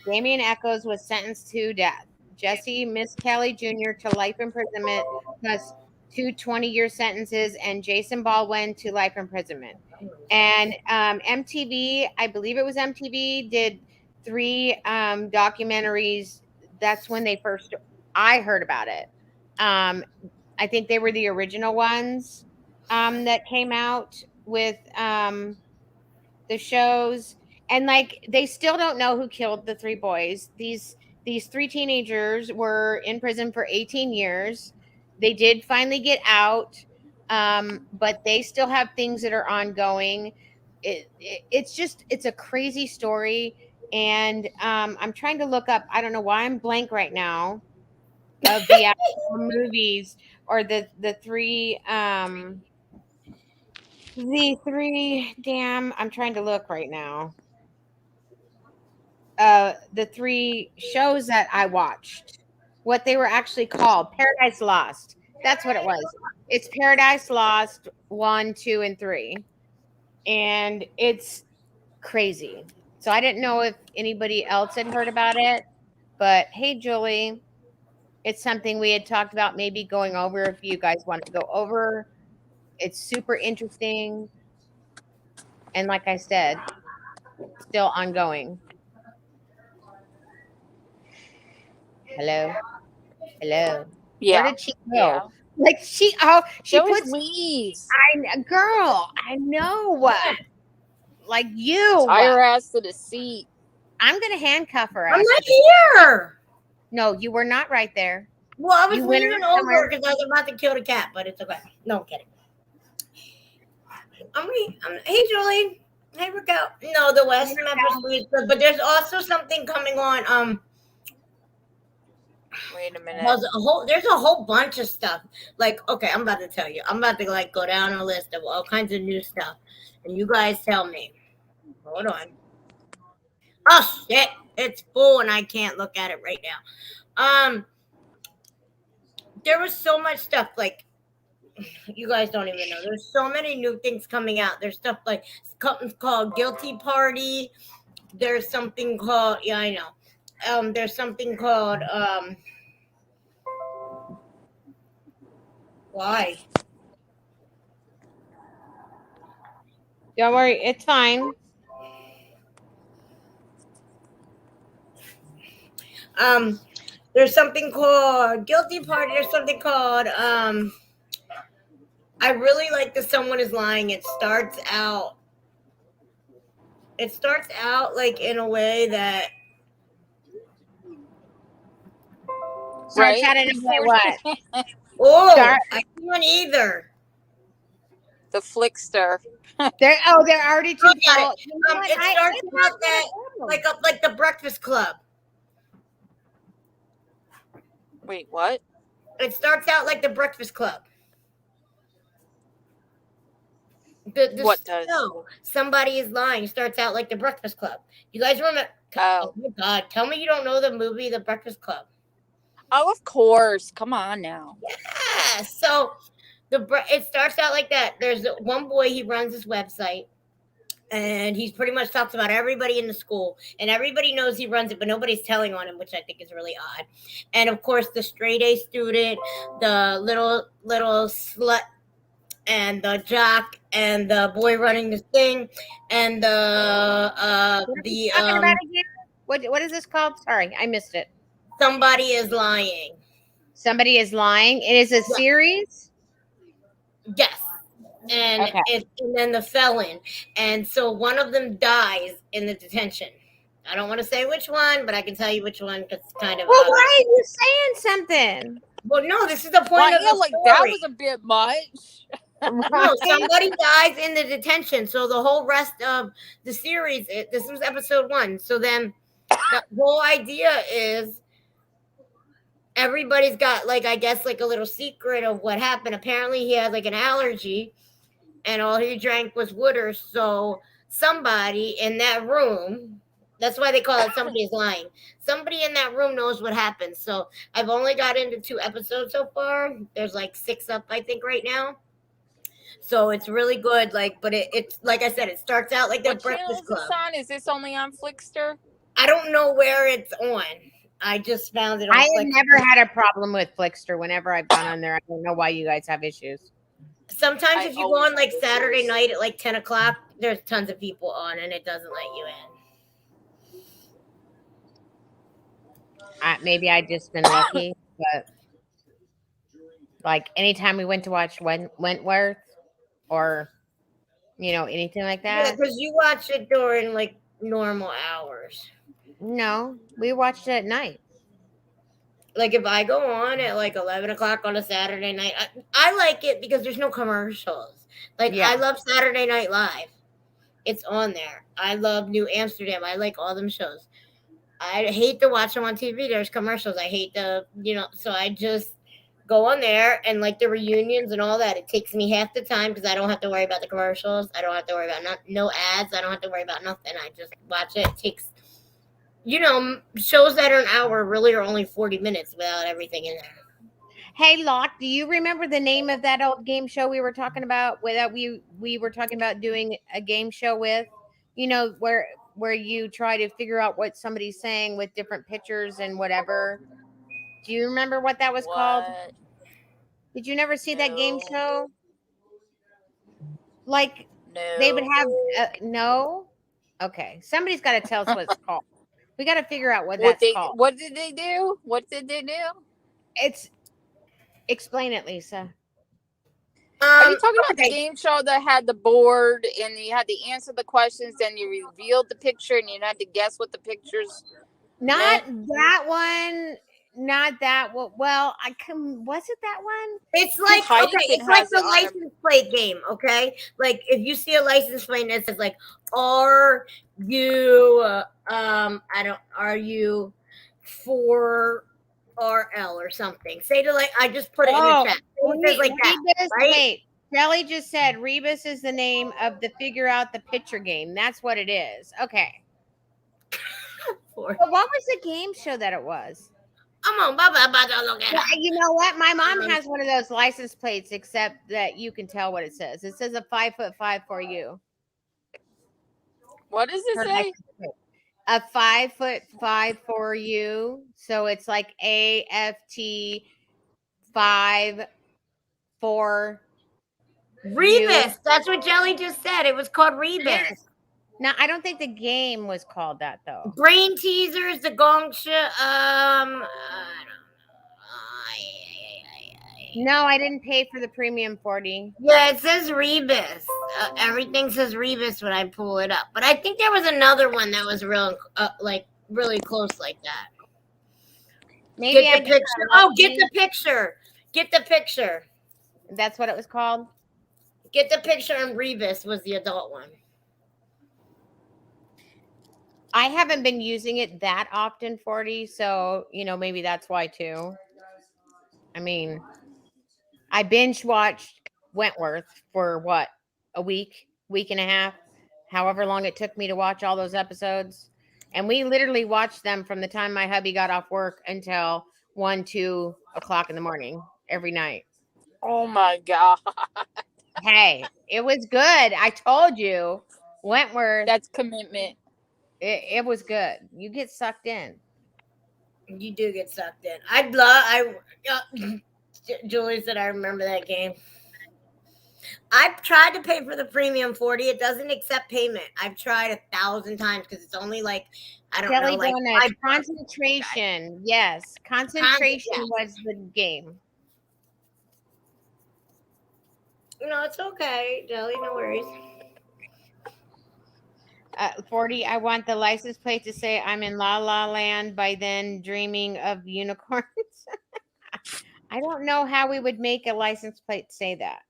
Damian Echoes was sentenced to death. Jesse Miss Kelly Jr. to life imprisonment plus 2 20-year sentences, and Jason Baldwin to life imprisonment. And MTV, I believe it was MTV, did 3 documentaries. That's when I heard about it. I think they were the original ones that came out with the shows, and like they still don't know who killed the 3 boys. These 3 teenagers were in prison for 18 years. They did finally get out, but they still have things that are ongoing. It's a crazy story, and I'm trying to look up. I don't know why I'm blank right now of the actual movies or the 3 damn, I'm trying to look right now. The 3 shows that I watched, what they were actually called. Paradise Lost. That's what it was. It's Paradise Lost 1, 2, and 3. And it's crazy. So I didn't know if anybody else had heard about it. But hey, Julie, it's something we had talked about maybe going over if you guys want to go over. It's super interesting. And like I said, still ongoing. Hello. Hello. Where Yeah. did she go? Yeah. Like she So is puts Lee's. girl, I know what. Like you. Tie her ass to the seat. I'm gonna handcuff her. I'm ass. not here. No, you were not right there. Well, I was You went leaning out over somewhere. because I was about to kill the cat, but it's okay. No, I'm kidding. Hey, Julie. Hey, Raquel. No, the West Memphis Blues, but there's also something coming on. Wait a minute. There's a whole bunch of stuff. Like, okay, I'm about to tell you. I'm about to like go down a list of all kinds of new stuff, and you guys tell me. Hold on. Oh shit! It's full, and I can't look at it right now. There was so much stuff. Like, you guys don't even know. There's so many new things coming out. There's stuff like something called Guilty Party. There's something called I know. There's something called why? Don't worry, it's fine. There's something called Guilty Party. There's something called I really like the Someone Is Lying. It starts out like in a way that Starts out in a way what? I can't either. The Flickster. They're already too Look at full. it. You know what? It starts it's not out that bad. like the Breakfast Club. Wait, what? It starts out like the Breakfast Club. The What does? show, Somebody Is Lying, starts out like the Breakfast Club. You guys remember? Oh. Oh my God! Tell me you don't know the movie The Breakfast Club. Oh, of course. Come on now. Yeah. So it starts out like that. There's one boy. He runs his website. and he's pretty much talks about everybody in the school, and everybody knows he runs it, but nobody's telling on him, which I think is really odd. And of course, the straight A student, the little slut, and the jock, and the boy running the thing, and What are we talking about again? What is this called? Sorry, I missed it. somebody is lying. Somebody is lying. It is a Yeah. series. Yes. And Okay. and then the felon, and so one of them dies in the detention. I don't want to say which one, but I can tell you which one because it's kind of Well, why are you saying something? well, no, this is the point Well, of yeah, the like story. that was a bit much. No, Right? somebody dies in the detention. So the whole rest of the series, this was episode 1. So then the whole idea is everybody's got like I guess like a little secret of what happened. Apparently he had like an allergy and all he drank was water. So somebody in that room, that's why they call it somebody is lying. Somebody in that room knows what happened. So I've only got into 2 episodes so far. There's like 6 up, I think, right now. So it's really good. Like, but it's like I said, it starts out like the What channel Breakfast is this Club. on? Is this only on Flickster? I don't know where it's on. I just found it on I have Flickr. never had a problem with Flickster. Whenever I've gone on there, I don't know why you guys have issues. Sometimes I if you go always on like have Saturday issues. night at like 10 o'clock, there's tons of people on and it doesn't let you in. Maybe I just been lucky, but like anytime we went to watch Wentworth or anything like Yeah, that. because you watch it during like normal hours. No, we watched it at night. Like if I go on at like 11 o'clock on a Saturday night, I like it because there's no commercials. Like Yeah. I love Saturday Night Live. It's on there. I love New Amsterdam. I like all them shows. I hate to watch them on TV. There's commercials. I hate so I just go on there and like the reunions and all that. It takes me half the time because I don't have to worry about the commercials. I don't have to worry about no ads. I don't have to worry about nothing. I just watch it. It takes, shows that are an hour really are only 40 minutes without everything in there. Hey, Locke, do you remember the name of that old game show we were talking about? That we were talking about doing a game show with, where you try to figure out what somebody's saying with different pictures and whatever. Do you remember what that was called? What? Did you never see that game No. show? Like No. they would have no. Okay, somebody's got to tell us what it's called. We got to figure out what that's called. What did they do? What did they do? It's explain it, Lisa. Are you talking about the game show that had the board and you had to answer the questions, then you revealed the picture and you had to guess what the pictures Not that one. Not that one. Well, was it that one? It's like it's like the license plate game, okay? Like if you see a license plate that says like are you for RL or something. Say to like I just put it in the chat. It says like that, Rebus, right? Wait, Kelly just said Rebus is the name of the figure out the picture game. That's what it is. Okay. But what was the game show that it was? Come on, Baba, about to look at it. You know what? My mom has one of those license plates, except that you can tell what it says. It says a 5'5" for you. What does it say? A 5'5" for you. So it's like AFT 5 for Rebus. That's what Jelly just said. It was called Rebus. Now, I don't think the game was called that though. Brain teasers, the gong show. No, I didn't pay for the premium 40. Yeah, it says Rebus. Everything says Rebus when I pull it up. But I think there was another one that was really close like that. Maybe get the picture. Oh, get the picture. Get the picture. That's what it was called? Get the picture, and Rebus was the adult one. I haven't been using it that often, 40, so, maybe that's why, too. I mean, I binge watched Wentworth for, what, a week and a half, however long it took me to watch all those episodes. And we literally watched them from the time my hubby got off work until 1, 2 o'clock in the morning every night. Oh, my God. Hey, it was good. I told you. Wentworth. That's commitment. It was good. You get sucked in. You do get sucked in. Julie said I remember that game. I've tried to pay for the premium 40. It doesn't accept payment. I've tried 1,000 times because it's only like, I don't Jelly know, like donuts. $5. Concentration. Yes. Concentration Yeah. was the game. No, it's okay, Jelly. No worries. 40. I want the license plate to say I'm in La La Land by then dreaming of unicorns. I don't know how we would make a license plate say that.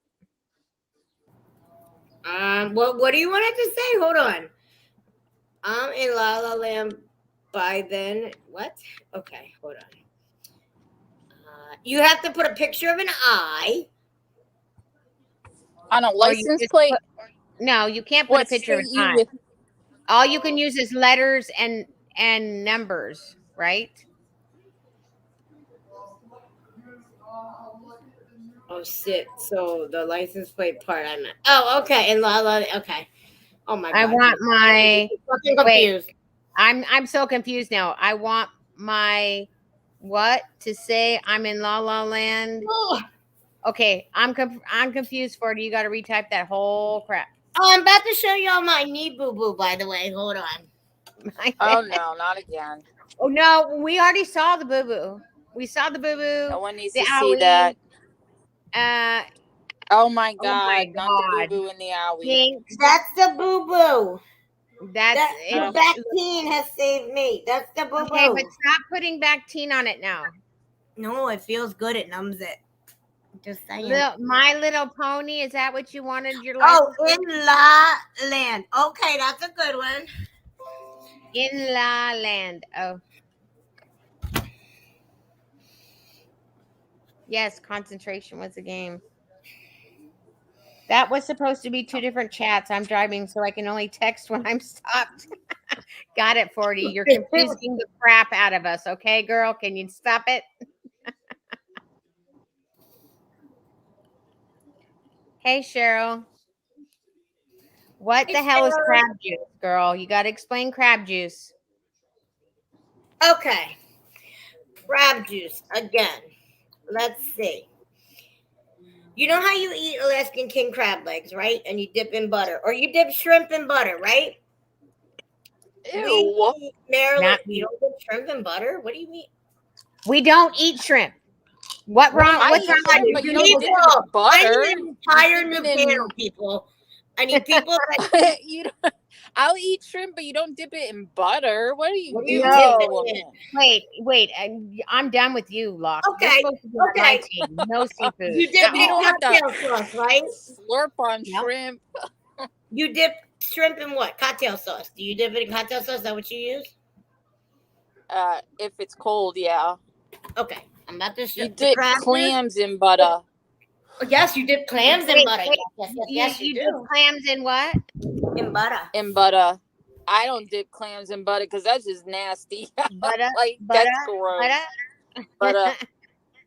What do you want it to say? Hold on. I'm in La La Land by then. What? Okay, hold on. You have to put a picture of an eye. On a Or you license just plate. No, you can't put What a picture of state an you eye. with? All you can use is letters and numbers, right? Oh shit! So the license plate part I meant. Oh, okay. In La La. Okay. Oh my god. I want my I'm fucking wait. confused. I'm so confused now. I want my what to say I'm in La La Land. Oh, Okay, I'm confused. 40. You got to retype that whole crap. I'm about to show y'all my knee boo boo. By the way, hold on. Oh no, not again. Oh no, we already saw the boo boo. We saw the boo boo. No one needs the to see that. Oh my Oh my god, not the boo God. boo in the owie. Pink. That's the boo boo. That's That it. the Bactine has saved me. That's the boo Okay, but boo. stop putting Bactine on it now. No, it feels good. It numbs it. Just saying. My Little Pony. Is that what you wanted your Oh, license? in La Land. Okay, that's a good one. In La Land. Oh. Yes, concentration was a game. That was supposed to be two different chats. I'm driving, so I can only text when I'm stopped. Got it, 40. You're confusing the crap out of us. Okay, girl? Can you stop it? Hey, Cheryl. What the hell is crab juice, girl? You got to explain crab juice. Okay. Crab juice again. Let's see. You know how you eat Alaskan king crab legs, right? And you dip in butter, or you dip shrimp in butter, right? Ew. Maryland, you don't dip shrimp in butter? What do you mean? We don't eat shrimp. What's wrong I with eat shrimp, but you don't dip it in I butter. need an entire You new dip it in- panel, people. I need people that you don't, I'll eat shrimp, but you don't dip it in butter. What are you What do you doing, do? woman? Wait. I'm done with you, Locke. Okay, You're supposed to be on my okay. team. No seafood. You dip You in don't have to cocktail sauce, right? slurp on Yep. shrimp. You dip shrimp in what? Cocktail sauce. Do you dip it in cocktail sauce? Is that what you use? If it's cold, yeah. Okay, I'm about to show You the dip crab clams in butter. juice. Yes, you dip clams in Wait, butter. wait. Yes, you dip do. clams in what? In butter. In butter. I don't dip clams in butter because that's just nasty. Butter. That's gross. Butter.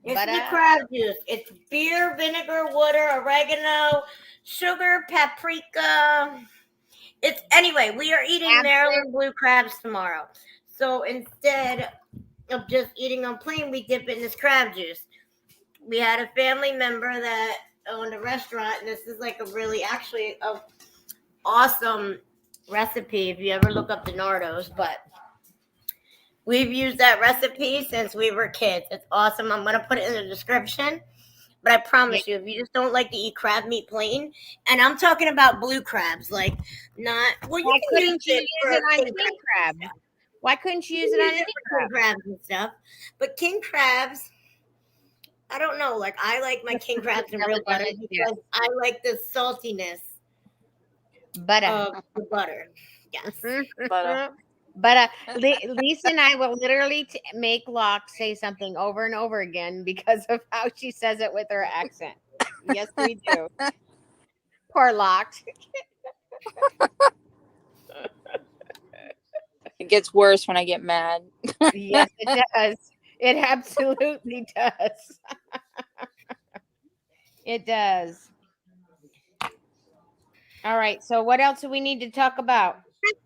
It's Butter. the crab juice. It's beer, vinegar, water, oregano, sugar, paprika. It's anyway. We are eating Maryland blue crabs tomorrow. So instead of just eating on plain, we dip in this crab juice. We had a family member that owned a restaurant, and this is like a really actually a awesome recipe if you ever look up the Nardos. But we've used that recipe since we were kids. It's awesome. I'm gonna put it in the description. But I promise you, if you just don't like to eat crab meat plain, and I'm talking about blue crabs, like not. Well, you Why can couldn't you use it on king crab? Why couldn't you use it on any crab? crabs and stuff? But king crabs, I don't know. Like I like my king crabs in real butter because I like the saltiness Butter. of the butter. Yes. Butter. But Lisa and I will literally make Locke say something over and over again because of how she says it with her accent. Yes, we do. Poor Locke. It gets worse when I get mad. Yes, it does. It absolutely does. It does. All right. So what else do we need to talk about?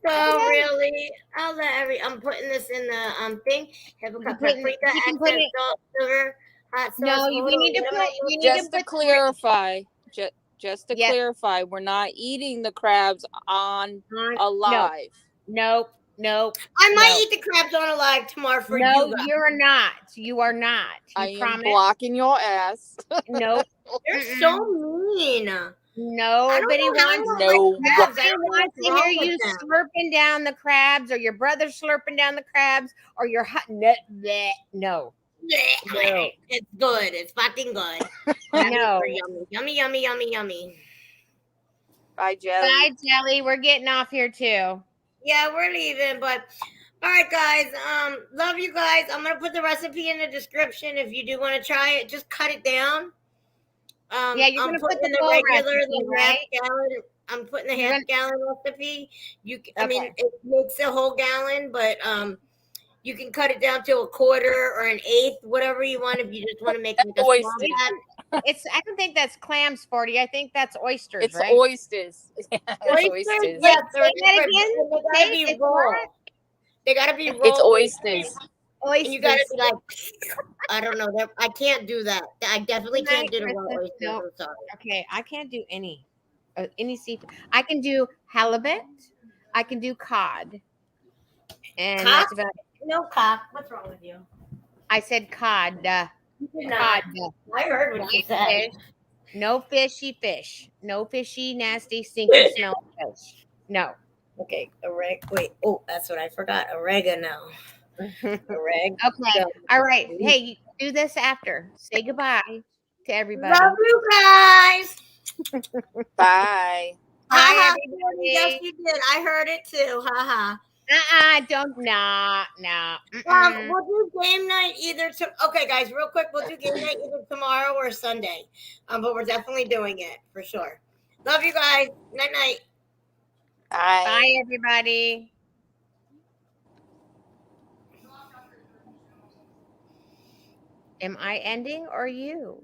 So really, I'm putting this in the thing. You Apricot, put paprika, you can put accent it. salt, sugar, hot sauce. No, you Hold on, need to what am put I you looking need to Just at? to put clarify, just to yes clarify, we're not eating the crabs on on no alive. nope nope I might no eat the crabs on alive tomorrow for no you guys. you're not you are not I you am promise blocking your ass. nope They're Mm-mm. so mean. I Nobody don't know how I wants don't No. like crabs. I nobody don't know wants what's to hear wrong with you them. slurping down the crabs or your brother slurping down the crabs or your hot nut bleh. No. It's good. It's fucking good. No. Yummy, yummy, yummy, yummy. Bye, Jelly. Bye, Jelly. We're getting off here too. Yeah, we're leaving, but all right, guys. Love you guys. I'm gonna put the recipe in the description. If you do want to try it, just cut it down. Yeah, you're I'm gonna putting put the in the full regular, recipe, the half right? gallon. I'm putting the You're half gonna gallon recipe. I mean, okay. it makes a whole gallon, but you can cut it down to a quarter or an eighth, whatever you want. If you just want to make like a small Oysters. batch. It's I don't think that's clams, Sporty. I think that's oysters, It's right? oysters. It's Oysters, oysters. yes, Say that but again. they Say gotta it. be It's raw. what? They gotta be It's raw oysters. and you gotta Oysters. be like, I don't know. I can't do that. I definitely Good night, can't do the raw Krista. oysters. No. I'm sorry. Okay, I can't do any seafood. I can do halibut. I can do cod, and Cock? that's about it. No cock. What's wrong with you? I said cod. You did Cod. not. I heard what you White said. fish. No fishy fish. No fishy, nasty, stinky, smelling fish. No. Okay, wait. Oh, that's what I forgot. Oregano. Oregano. Okay. All right. Hey, you do this after. Say goodbye to everybody. Love you guys. Bye. Bye, Yes, everybody. you did. I heard it too. Ha Don't. Nah. We'll do game night either. Okay, guys, real quick, we'll do game night either tomorrow or Sunday. But we're definitely doing it for sure. Love you guys. Night night. Bye. Bye, everybody. Am I ending or you?